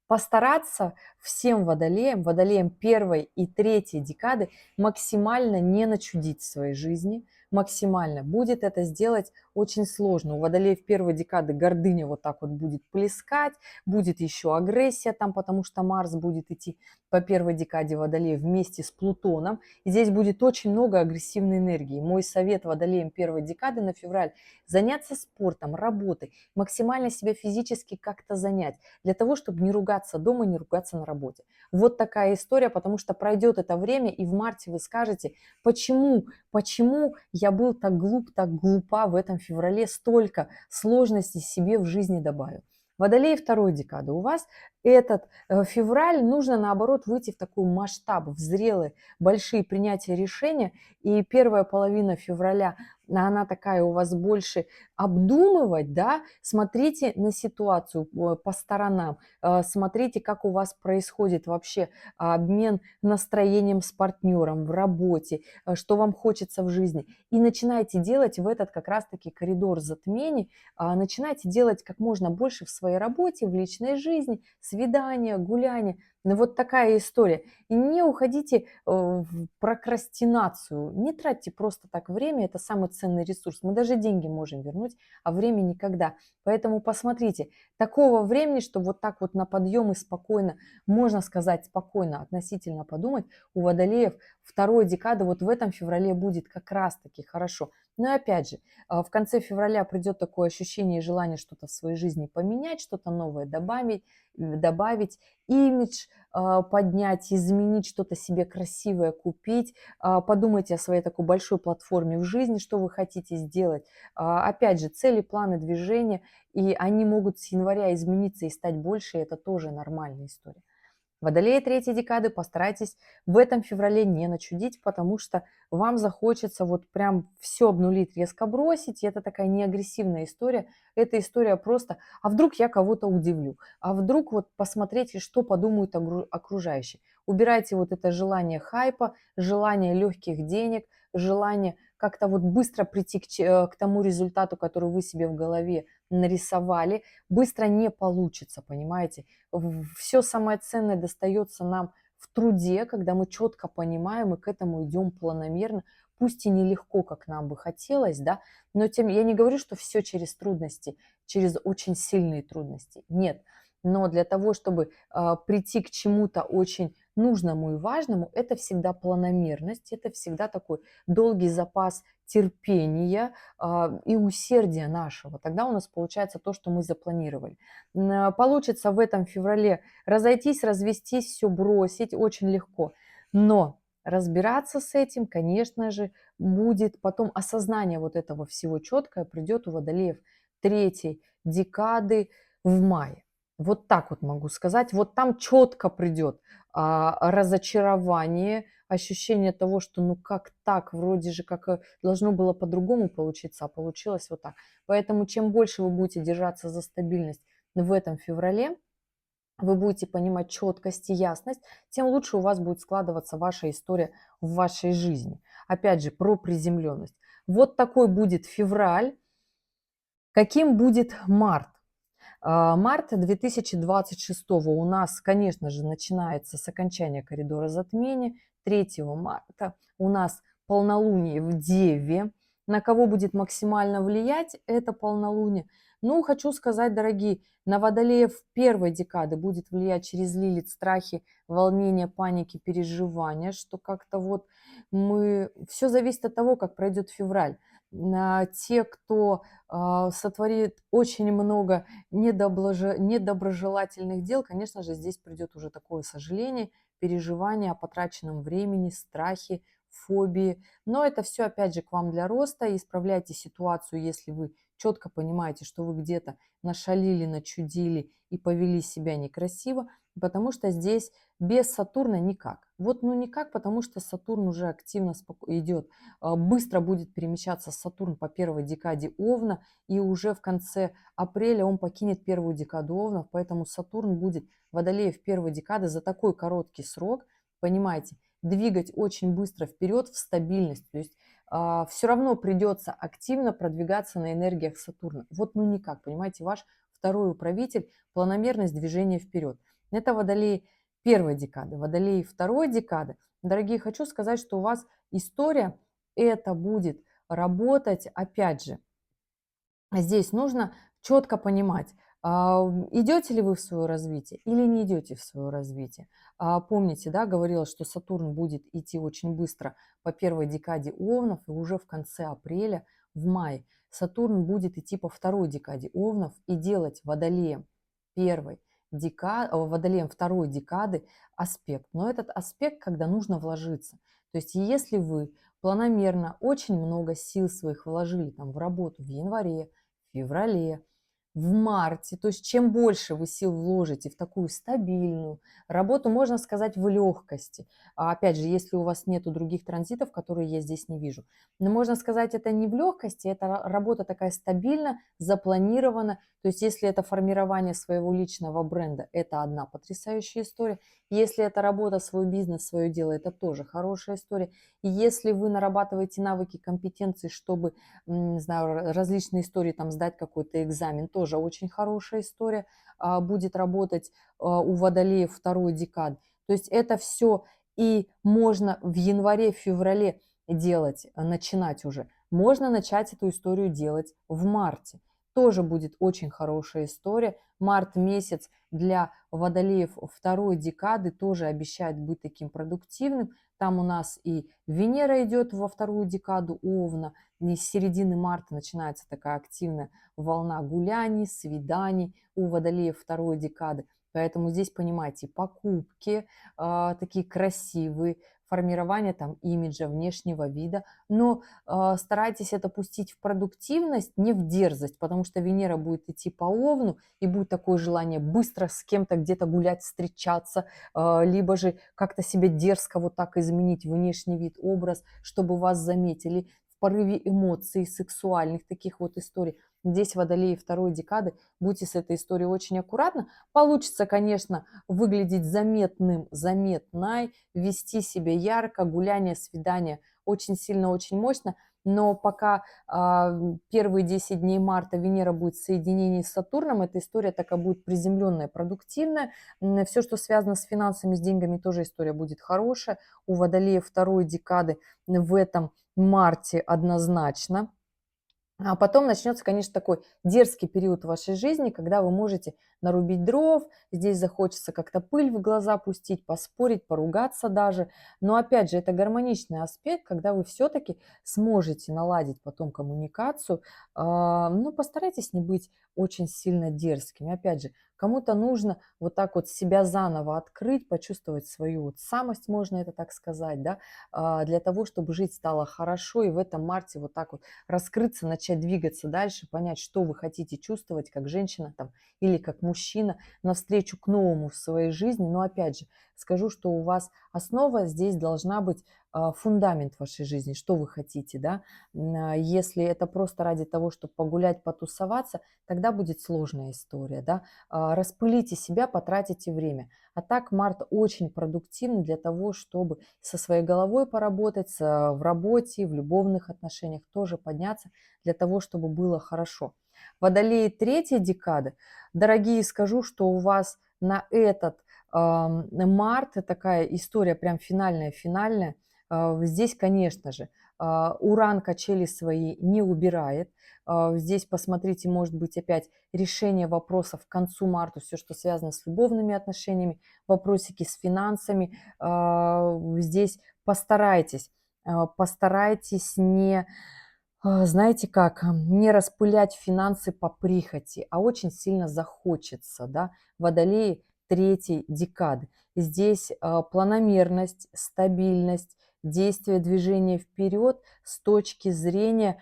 постараться всем водолеям первой и третьей декады максимально не начудить в своей жизни, максимально. Будет это сделать очень сложно. У водолеев первой декады гордыня вот так вот будет плескать, будет еще агрессия там, потому что Марс будет идти по первой декаде Водолея вместе с Плутоном. И здесь будет очень много агрессивной энергии. Мой совет Водолеям первой декады на февраль – заняться спортом, работой, максимально себя физически как-то занять, для того, чтобы не ругаться дома, не ругаться на работе. Вот такая история, потому что пройдет это время, и в марте вы скажете, почему я был так глуп, так глупа в этом феврале, столько сложностей себе в жизни добавил. Водолей второй декады. У вас этот февраль нужно, наоборот, выйти в такой масштаб, в зрелые, большие принятия решения. И первая половина февраля, она такая у вас больше обдумывать, да, смотрите на ситуацию по сторонам, смотрите, как у вас происходит вообще обмен настроением с партнером в работе, что вам хочется в жизни. И начинайте делать в этот как раз-таки коридор затмений, начинайте делать как можно больше в своей работе, в личной жизни, свидания, гуляния. Ну, вот такая история. И не уходите в прокрастинацию, не тратьте просто так время, это самый ценный ресурс. Мы даже деньги можем вернуть, а время никогда. Поэтому посмотрите, такого времени, что вот так вот на подъем и спокойно, можно сказать спокойно, относительно подумать, у водолеев второй декады вот в этом феврале будет как раз-таки хорошо. Но и опять же, в конце февраля придет такое ощущение и желание что-то в своей жизни поменять, что-то новое добавить имидж, поднять, изменить, что-то себе красивое купить. Подумайте о своей такой большой платформе в жизни, что вы хотите сделать. Опять же, цели, планы, движения, и они могут с января измениться и стать больше, и это тоже нормальная история. Водолеи третьей декады, постарайтесь в этом феврале не начудить, потому что вам захочется вот прям все обнулить, резко бросить. И это такая неагрессивная история. Это история просто, а вдруг я кого-то удивлю, а вдруг вот посмотрите, что подумают окружающие. Убирайте вот это желание хайпа, желание легких денег, желание как-то вот быстро прийти к тому результату, который вы себе в голове нарисовали. Быстро не получится, понимаете? Все самое ценное достается нам в труде, когда мы четко понимаем и к этому идем планомерно, пусть и нелегко, как нам бы хотелось, да, но тем я не говорю, что все через трудности, через очень сильные трудности. Нет. Но для того, чтобы прийти к чему-то очень нужному и важному, это всегда планомерность, это всегда такой долгий запас терпения и усердия нашего. Тогда у нас получается то, что мы запланировали. Получится в этом феврале разойтись, развестись, все бросить очень легко. Но разбираться с этим, конечно же, будет потом осознание вот этого всего четкое придет у водолеев третьей декады в мае. Вот так вот могу сказать. Вот там четко придет разочарование, ощущение того, что ну как так, вроде же как должно было по-другому получиться, а получилось вот так. Поэтому чем больше вы будете держаться за стабильность в этом феврале, вы будете понимать четкость и ясность, тем лучше у вас будет складываться ваша история в вашей жизни. Опять же, про приземленность. Вот такой будет февраль. Каким будет март? Март 2026 у нас, конечно же, начинается с окончания коридора затмения. 3 марта у нас полнолуние в Деве. На кого будет максимально влиять это полнолуние? Ну, хочу сказать, дорогие, на водолеев первой декады будет влиять через Лилит страхи, волнения, паники, переживания, что как-то вот мы... Все зависит от того, как пройдет февраль. Те, кто сотворит очень много недоброжелательных дел, конечно же, здесь придет уже такое сожаление, переживание о потраченном времени, страхи, фобии. Но это все, опять же, к вам для роста. Исправляйте ситуацию, если вы четко понимаете, что вы где-то нашалили, начудили и повели себя некрасиво, потому что здесь без Сатурна никак. Вот ну никак, потому что Сатурн уже активно идет, быстро будет перемещаться Сатурн по первой декаде Овна, и уже в конце апреля он покинет первую декаду Овнов, поэтому Сатурн будет Водолеев первой декады за такой короткий срок, понимаете, двигать очень быстро вперед в стабильность. То есть все равно придется активно продвигаться на энергиях Сатурна. Вот ну никак, понимаете, ваш второй управитель, планомерность движения вперед. Это Водолей первой декады. Водолей второй декады. Дорогие, хочу сказать, что у вас история это будет работать, опять же, здесь нужно четко понимать, идете ли вы в свое развитие или не идете в свое развитие. Помните, да, говорила, что Сатурн будет идти очень быстро по первой декаде Овнов, и уже в конце апреля, в мае, Сатурн будет идти по второй декаде Овнов и делать Водолеем Водолеем второй декады аспект. Но этот аспект, когда нужно вложиться. То есть если вы планомерно очень много сил своих вложили там, в работу в январе, феврале, в марте. То есть чем больше вы сил вложите в такую стабильную работу, можно сказать, в легкости. Опять же, если у вас нету других транзитов, которые я здесь не вижу. Но можно сказать, это не в легкости, это работа такая стабильно, запланирована. То есть если это формирование своего личного бренда, это одна потрясающая история. Если это работа, свой бизнес, свое дело, это тоже хорошая история. И если вы нарабатываете навыки, компетенции, чтобы не знаю, различные истории, там сдать какой-то экзамен, тоже очень хорошая история, будет работать у водолеев второй декад. То есть это все и можно в январе, феврале делать, начинать уже. Можно начать эту историю делать в марте. Тоже будет очень хорошая история. Март месяц для водолеев второй декады тоже обещает быть таким продуктивным. Там у нас и Венера идет во вторую декаду Овна, и с середины марта начинается такая активная волна гуляний, свиданий у водолеев второй декады. Поэтому здесь, понимаете, покупки такие красивые, формирования там имиджа, внешнего вида, но старайтесь это пустить в продуктивность, не в дерзость, потому что Венера будет идти по Овну, и будет такое желание быстро с кем-то где-то гулять, встречаться, либо же как-то себя дерзко вот так изменить внешний вид, образ, чтобы вас заметили в порыве эмоций, сексуальных таких вот историй. Здесь водолеи второй декады, будьте с этой историей очень аккуратны. Получится, конечно, выглядеть заметным, заметной, вести себя ярко, гуляние, свидание очень сильно, очень мощно. Но пока первые 10 дней марта Венера будет в соединении с Сатурном, эта история такая будет приземленная, продуктивная. Все, что связано с финансами, с деньгами, тоже история будет хорошая. У Водолея второй декады в этом марте однозначно. А потом начнется, конечно, такой дерзкий период в вашей жизни, когда вы можете нарубить дров, здесь захочется как-то пыль в глаза пустить, поспорить, поругаться даже. Но опять же, это гармоничный аспект, когда вы все-таки сможете наладить потом коммуникацию. Но постарайтесь не быть очень сильно дерзкими. Опять же, кому-то нужно вот так вот себя заново открыть, почувствовать свою вот самость, можно это так сказать, да, для того, чтобы жить стало хорошо, и в этом марте вот так вот раскрыться, начать двигаться дальше, понять, что вы хотите чувствовать как женщина там, или как мужчина навстречу к новому в своей жизни. Но опять же, скажу, что у вас основа здесь должна быть фундамент вашей жизни, что вы хотите, да. Если это просто ради того, чтобы погулять, потусоваться, тогда будет сложная история, да. Распылите себя, потратите время. А так март очень продуктивный для того, чтобы со своей головой поработать, в работе, в любовных отношениях тоже подняться для того, чтобы было хорошо. Водолеи третьей декады, дорогие, скажу, что у вас на этот март такая история прям финальная. Здесь, конечно же, Уран качели свои не убирает. Здесь, посмотрите, может быть опять решение вопросов к концу марта, все, что связано с любовными отношениями, вопросики с финансами. Здесь постарайтесь не, знаете как, не распылять финансы по прихоти, а очень сильно захочется, да. Водолеи третьей декады. Здесь планомерность, стабильность, действие, движение вперед с точки зрения,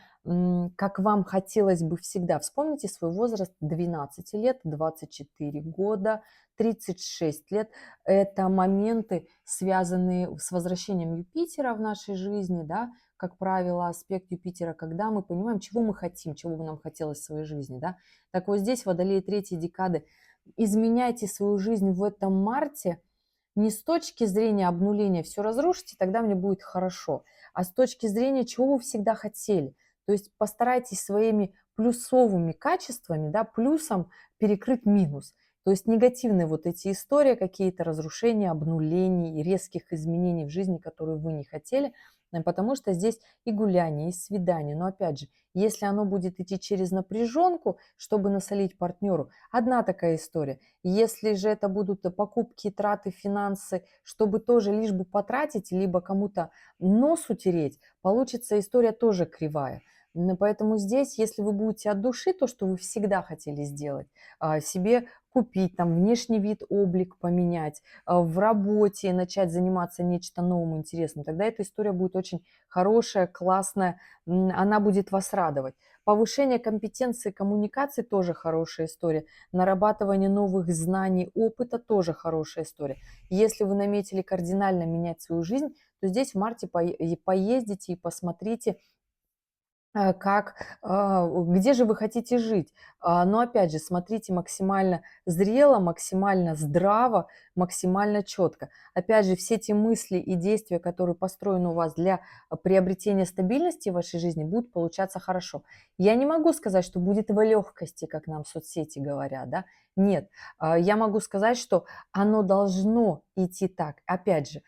как вам хотелось бы всегда. Вспомните свой возраст 12 лет, 24 года, 36 лет. Это моменты, связанные с возвращением Юпитера в нашей жизни, да, как правило, аспект Юпитера, когда мы понимаем, чего мы хотим, чего бы нам хотелось в своей жизни, да. Так вот здесь, Водолеи третьей декады, изменяйте свою жизнь в этом марте не с точки зрения обнуления все разрушите, тогда мне будет хорошо, а с точки зрения, чего вы всегда хотели. То есть постарайтесь своими плюсовыми качествами, да, плюсом перекрыть минус. То есть негативные вот эти истории, какие-то разрушения, обнулений, резких изменений в жизни, которые вы не хотели, потому что здесь и гуляние, и свидание. Но опять же, если оно будет идти через напряженку, чтобы насолить партнеру, одна такая история. Если же это будут покупки, траты, финансы, чтобы тоже лишь бы потратить, либо кому-то нос утереть, получится история тоже кривая. Поэтому здесь, если вы будете от души, то, что вы всегда хотели сделать, себе купить, там, внешний вид, облик поменять, в работе начать заниматься нечто новым, интересным, тогда эта история будет очень хорошая, классная, она будет вас радовать. Повышение компетенции коммуникации тоже хорошая история. Нарабатывание новых знаний, опыта тоже хорошая история. Если вы наметили кардинально менять свою жизнь, то здесь в марте поездите и посмотрите, где же вы хотите жить. Но опять же, смотрите максимально зрело, максимально здраво, максимально четко. Опять же, все те мысли и действия, которые построены у вас для приобретения стабильности в вашей жизни, будут получаться хорошо. Я не могу сказать, что будет в легкости, как нам соцсети говорят, да? Нет. Я могу сказать, что оно должно идти так. Опять же,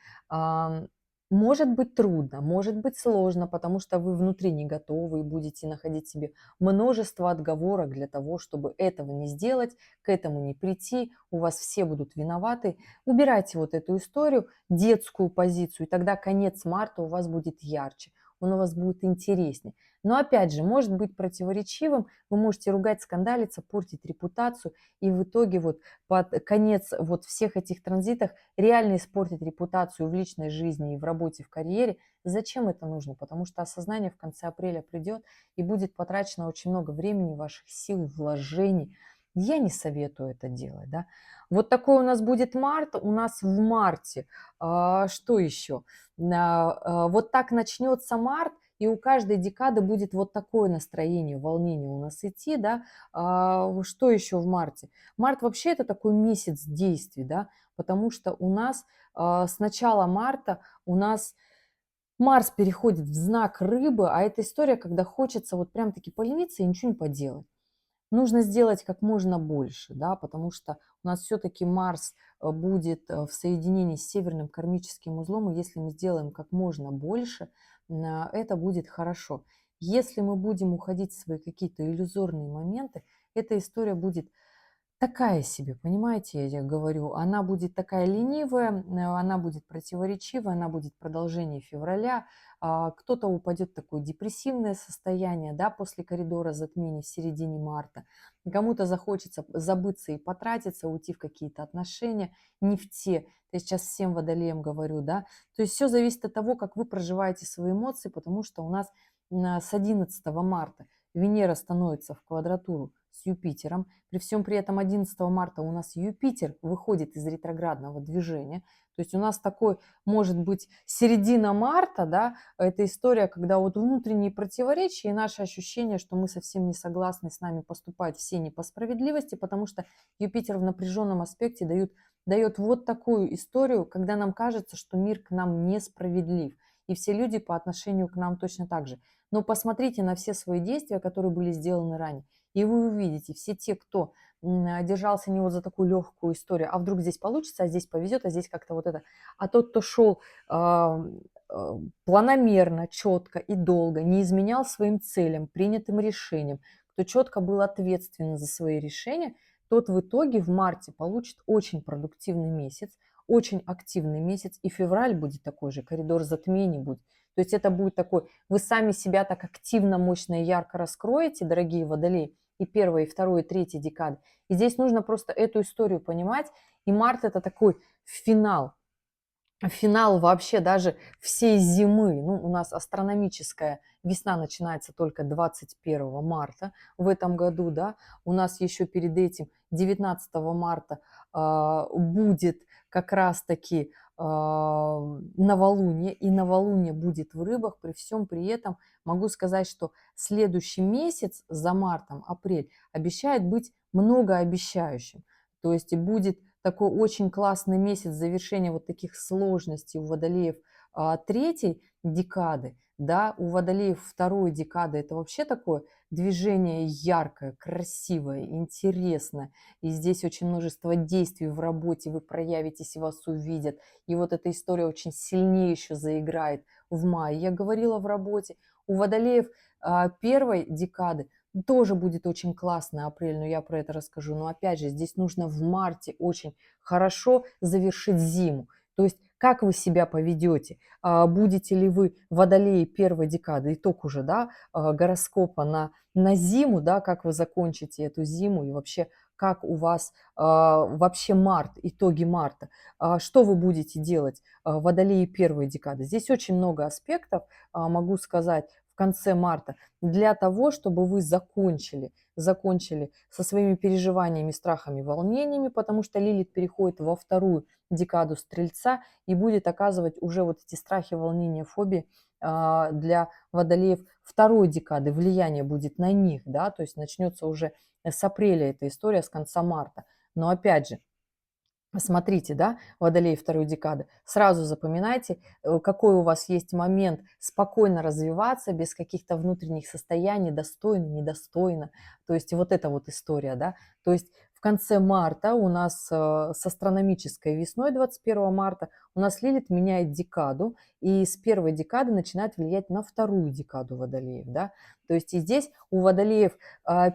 может быть трудно, может быть сложно, потому что вы внутри не готовы и будете находить себе множество отговорок для того, чтобы этого не сделать, к этому не прийти, у вас все будут виноваты. Убирайте вот эту историю, детскую позицию, и тогда конец марта у вас будет ярче. он у вас будет интереснее. Но опять же, может быть противоречивым, вы можете ругать, скандалиться, портить репутацию, и в итоге вот под конец вот всех этих транзитов реально испортить репутацию в личной жизни и в работе, в карьере. Зачем это нужно? Потому что осознание в конце апреля придет, и будет потрачено очень много времени, ваших сил, вложений. Я не советую это делать, да. Вот такой у нас будет март. У нас в марте, что еще? Вот так начнется март, и у каждой декады будет вот такое настроение, волнение у нас идти, да. Что еще в марте? Март вообще это такой месяц действий, да, потому что у нас с начала марта у нас Марс переходит в знак рыбы, а это история, когда хочется вот прям-таки полениться и ничего не поделать. Нужно сделать как можно больше, да, потому что у нас все-таки Марс будет в соединении с северным кармическим узлом, и если мы сделаем как можно больше, это будет хорошо. Если мы будем уходить в свои какие-то иллюзорные моменты, эта история будет такая себе, понимаете, я говорю, она будет такая ленивая, она будет противоречивая, она будет продолжение февраля, кто-то упадет в такое депрессивное состояние, да, после коридора затмений в середине марта, кому-то захочется забыться и потратиться, уйти в какие-то отношения, не в те, я сейчас всем водолеям говорю, да, то есть все зависит от того, как вы проживаете свои эмоции, потому что у нас с 11 марта Венера становится в квадратуру с Юпитером. При всем при этом 11 марта у нас Юпитер выходит из ретроградного движения. То есть у нас такой, может быть, середина марта, да, это история, когда вот внутренние противоречия и наше ощущение, что мы совсем не согласны, с нами поступают все не по справедливости, потому что Юпитер в напряженном аспекте дает вот такую историю, когда нам кажется, что мир к нам несправедлив. И все люди по отношению к нам точно так же. Но посмотрите на все свои действия, которые были сделаны ранее, и вы увидите, все те, кто держался не вот за такую легкую историю, а вдруг здесь получится, а здесь повезет, а здесь как-то вот это. А тот, кто шел планомерно, четко и долго, не изменял своим целям, принятым решениям, кто четко был ответственен за свои решения, тот в итоге в марте получит очень продуктивный месяц, очень активный месяц, и февраль будет такой же, коридор затмений будет. То есть это будет такой, вы сами себя так активно, мощно и ярко раскроете, дорогие водолеи, и первая, и вторая, и третья декады. И здесь нужно просто эту историю понимать. И март это такой финал. Финал вообще даже всей зимы. Ну, у нас астрономическая весна начинается только 21 марта в этом году, да. У нас еще перед этим 19 марта будет как раз-таки новолуние, и новолуние будет в рыбах. При всем при этом могу сказать, что следующий месяц за мартом, апрель, обещает быть многообещающим. То есть будет такой очень классный месяц завершения вот таких сложностей у водолеев третьей декады, да, у водолеев второй декады это вообще такое движение яркое, красивое, интересное, и здесь очень множество действий в работе, вы проявитесь и вас увидят, и вот эта история очень сильнее еще заиграет в мае. Я говорила в работе, у водолеев первой декады тоже будет очень классный апрель, но я про это расскажу. Но опять же, здесь нужно в марте очень хорошо завершить зиму. То есть как вы себя поведете, будете ли вы водолеи первой декады, итог уже, да, гороскопа на зиму, да, как вы закончите эту зиму и вообще как у вас вообще март, итоги марта, что вы будете делать, водолеи первой декады. Здесь очень много аспектов, могу сказать, в конце марта для того, чтобы вы закончили со своими переживаниями, страхами, волнениями, потому что Лилит переходит во вторую декаду Стрельца и будет оказывать уже вот эти страхи, волнения, фобии для водолеев второй декады, влияние будет на них, да, то есть начнется уже с апреля эта история, с конца марта. Но опять же, смотрите, да, водолей второй декады, сразу запоминайте, какой у вас есть момент спокойно развиваться, без каких-то внутренних состояний, достойно, недостойно. То есть вот эта вот история, да. То есть в конце марта у нас с астрономической весной 21 марта у нас Лилит меняет декаду, и с первой декады начинает влиять на вторую декаду водолеев, да. То есть и здесь у водолеев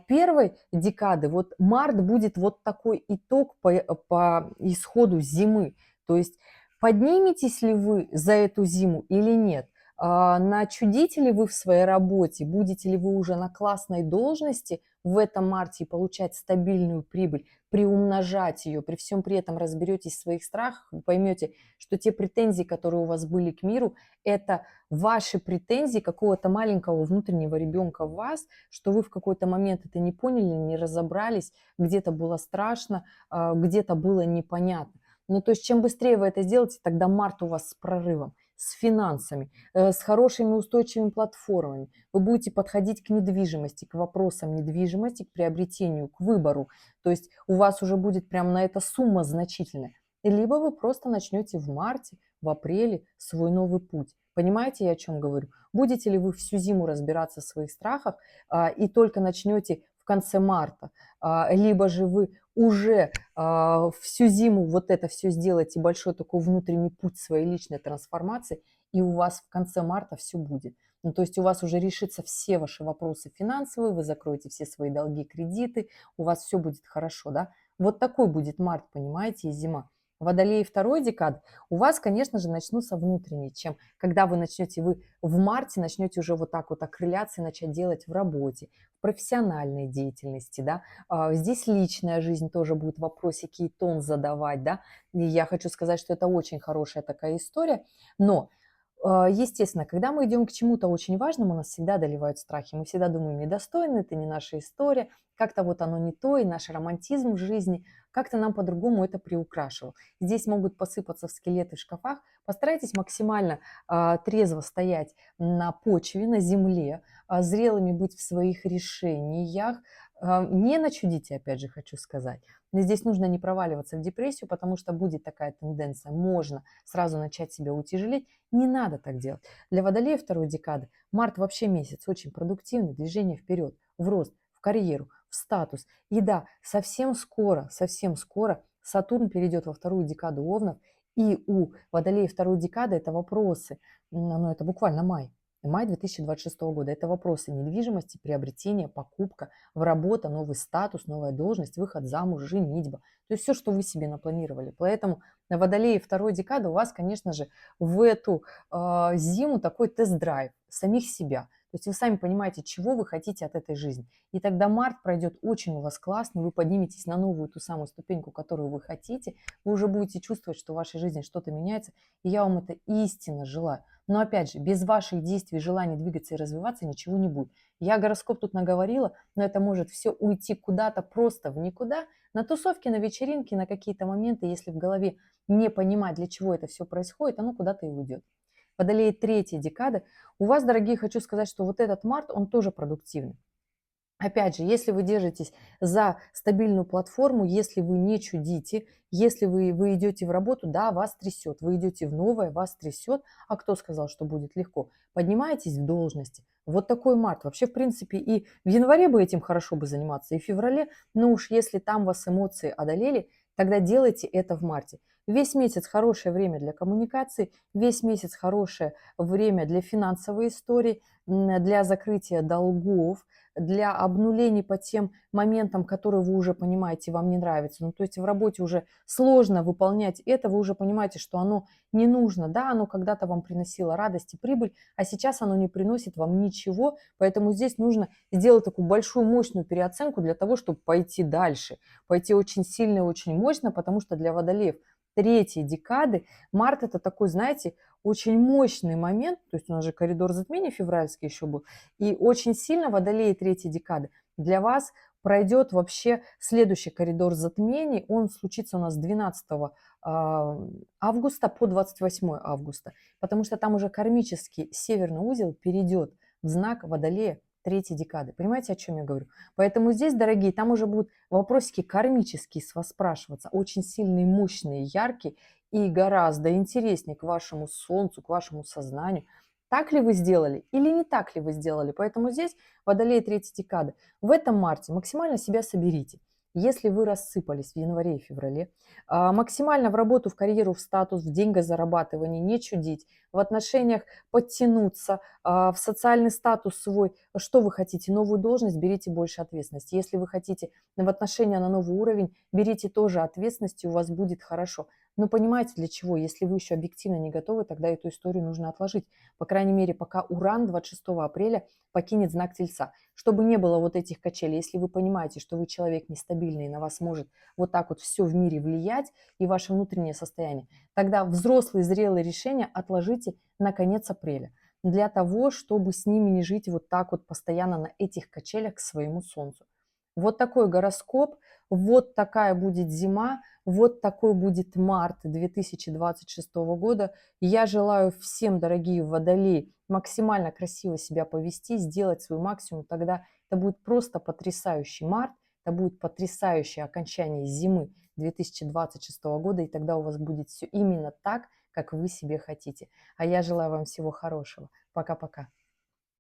первой декады, вот март будет вот такой итог по исходу зимы. То есть подниметесь ли вы за эту зиму или нет? Начудите ли вы в своей работе, будете ли вы уже на классной должности в этом марте и получать стабильную прибыль, приумножать ее, при всем при этом разберетесь в своих страхах, вы поймете, что те претензии, которые у вас были к миру, это ваши претензии какого-то маленького внутреннего ребенка в вас, что вы в какой-то момент это не поняли, не разобрались, где-то было страшно, где-то было непонятно. Ну, то есть, чем быстрее вы это сделаете, тогда март у вас с прорывом, с финансами, с хорошими устойчивыми платформами. Вы будете подходить к недвижимости, к вопросам недвижимости, к приобретению, к выбору. То есть у вас уже будет прям на это сумма значительная. Либо вы просто начнете в марте, в апреле свой новый путь. Понимаете, я о чем говорю? Будете ли вы всю зиму разбираться в своих страхах и только начнете в конце марта, либо же вы уже всю зиму вот это все сделаете, большой такой внутренний путь своей личной трансформации, и у вас в конце марта все будет. Ну, то есть у вас уже решатся все ваши вопросы финансовые, вы закроете все свои долги, кредиты, у вас все будет хорошо, да? Вот такой будет март, понимаете, и зима. Водолеи второй декады у вас, конечно же, начнутся внутренние, чем когда вы начнете, вы в марте начнете уже вот так вот окрыляться и начать делать в работе, в профессиональной деятельности, да. Здесь личная жизнь тоже будет вопросики и тон задавать, да. И я хочу сказать, что это очень хорошая такая история, но естественно, когда мы идем к чему-то очень важному, нас всегда одолевают страхи. Мы всегда думаем, недостойно, это не наша история, как-то вот оно не то, и наш романтизм в жизни как-то нам по-другому это приукрашивал. Здесь могут посыпаться в скелеты в шкафах. Постарайтесь максимально трезво стоять на почве, на земле, зрелыми быть в своих решениях. Не начудите, опять же, хочу сказать. Но здесь нужно не проваливаться в депрессию, потому что будет такая тенденция. Можно сразу начать себя утяжелить. Не надо так делать. Для водолея второй декады март вообще месяц очень продуктивный, движение вперед, в рост, в карьеру, в статус. И да, совсем скоро Сатурн перейдет во вторую декаду Овнов, и у водолея второй декады это вопросы, ну это буквально май 2026 года. Это вопросы недвижимости, приобретения, покупка, в работа, новый статус, новая должность, выход замуж, женитьба. То есть все, что вы себе напланировали. Поэтому на водолее второй декады у вас, конечно же, в эту зиму такой тест-драйв самих себя. То есть вы сами понимаете, чего вы хотите от этой жизни. И тогда март пройдет очень у вас классно, вы подниметесь на новую ту самую ступеньку, которую вы хотите, вы уже будете чувствовать, что в вашей жизни что-то меняется, и я вам это истинно желаю. Но опять же, без ваших действий, желания двигаться и развиваться ничего не будет. Я гороскоп тут наговорила, но это может все уйти куда-то просто в никуда, на тусовки, на вечеринки, на какие-то моменты, если в голове не понимать, для чего это все происходит, оно куда-то и уйдет. Водолей третьей декады. У вас, дорогие, хочу сказать, что вот этот март, он тоже продуктивный. Опять же, если вы держитесь за стабильную платформу, если вы не чудите, если вы идете в работу, да, вас трясет, вы идете в новое, вас трясет, а кто сказал, что будет легко? Поднимаетесь в должности. Вот такой март. Вообще, в принципе, и в январе бы этим хорошо бы заниматься, и в феврале, но уж если там вас эмоции одолели, тогда делайте это в марте. Весь месяц хорошее время для коммуникации, весь месяц хорошее время для финансовой истории, для закрытия долгов, для обнулений по тем моментам, которые вы уже понимаете, вам не нравятся. Ну, то есть в работе уже сложно выполнять это, вы уже понимаете, что оно не нужно. Да, оно когда-то вам приносило радость и прибыль, а сейчас оно не приносит вам ничего, поэтому здесь нужно сделать такую большую мощную переоценку для того, чтобы пойти дальше, пойти очень сильно и очень мощно, потому что для водолеев третьей декады март это такой, знаете, очень мощный момент, то есть у нас же коридор затмений февральский еще был, и очень сильно водолеи третьей декады для вас пройдет вообще следующий коридор затмений. Он случится у нас с 12 августа по 28 августа, потому что там уже кармический северный узел перейдет в знак водолея третьей декады. Понимаете, о чем я говорю? Поэтому здесь, дорогие, там уже будут вопросики кармические с вас спрашиваться, очень сильные, мощные, яркие и гораздо интереснее к вашему солнцу, к вашему сознанию. Так ли вы сделали или не так ли вы сделали? Поэтому здесь водолей третьей декады. В этом марте максимально себя соберите. Если вы рассыпались в январе и феврале, максимально в работу, в карьеру, в статус, в деньгозарабатывание, не чудить, в отношениях подтянуться, в социальный статус свой, что вы хотите, новую должность, берите больше ответственности. Если вы хотите в отношения на новый уровень, берите тоже ответственность, и у вас будет хорошо. Но понимаете, для чего? Если вы еще объективно не готовы, тогда эту историю нужно отложить. По крайней мере, пока Уран 26 апреля покинет знак Тельца. Чтобы не было вот этих качелей. Если вы понимаете, что вы человек нестабильный, и на вас может вот так вот все в мире влиять и ваше внутреннее состояние, тогда взрослые зрелые решения отложите на конец апреля. Для того, чтобы с ними не жить вот так вот постоянно на этих качелях к своему Солнцу. Вот такой гороскоп, вот такая будет зима, вот такой будет март 2026 года. Я желаю всем, дорогие водолеи, максимально красиво себя повести, сделать свой максимум. Тогда это будет просто потрясающий март, это будет потрясающее окончание зимы 2026 года, и тогда у вас будет все именно так, как вы себе хотите. А я желаю вам всего хорошего. Пока-пока.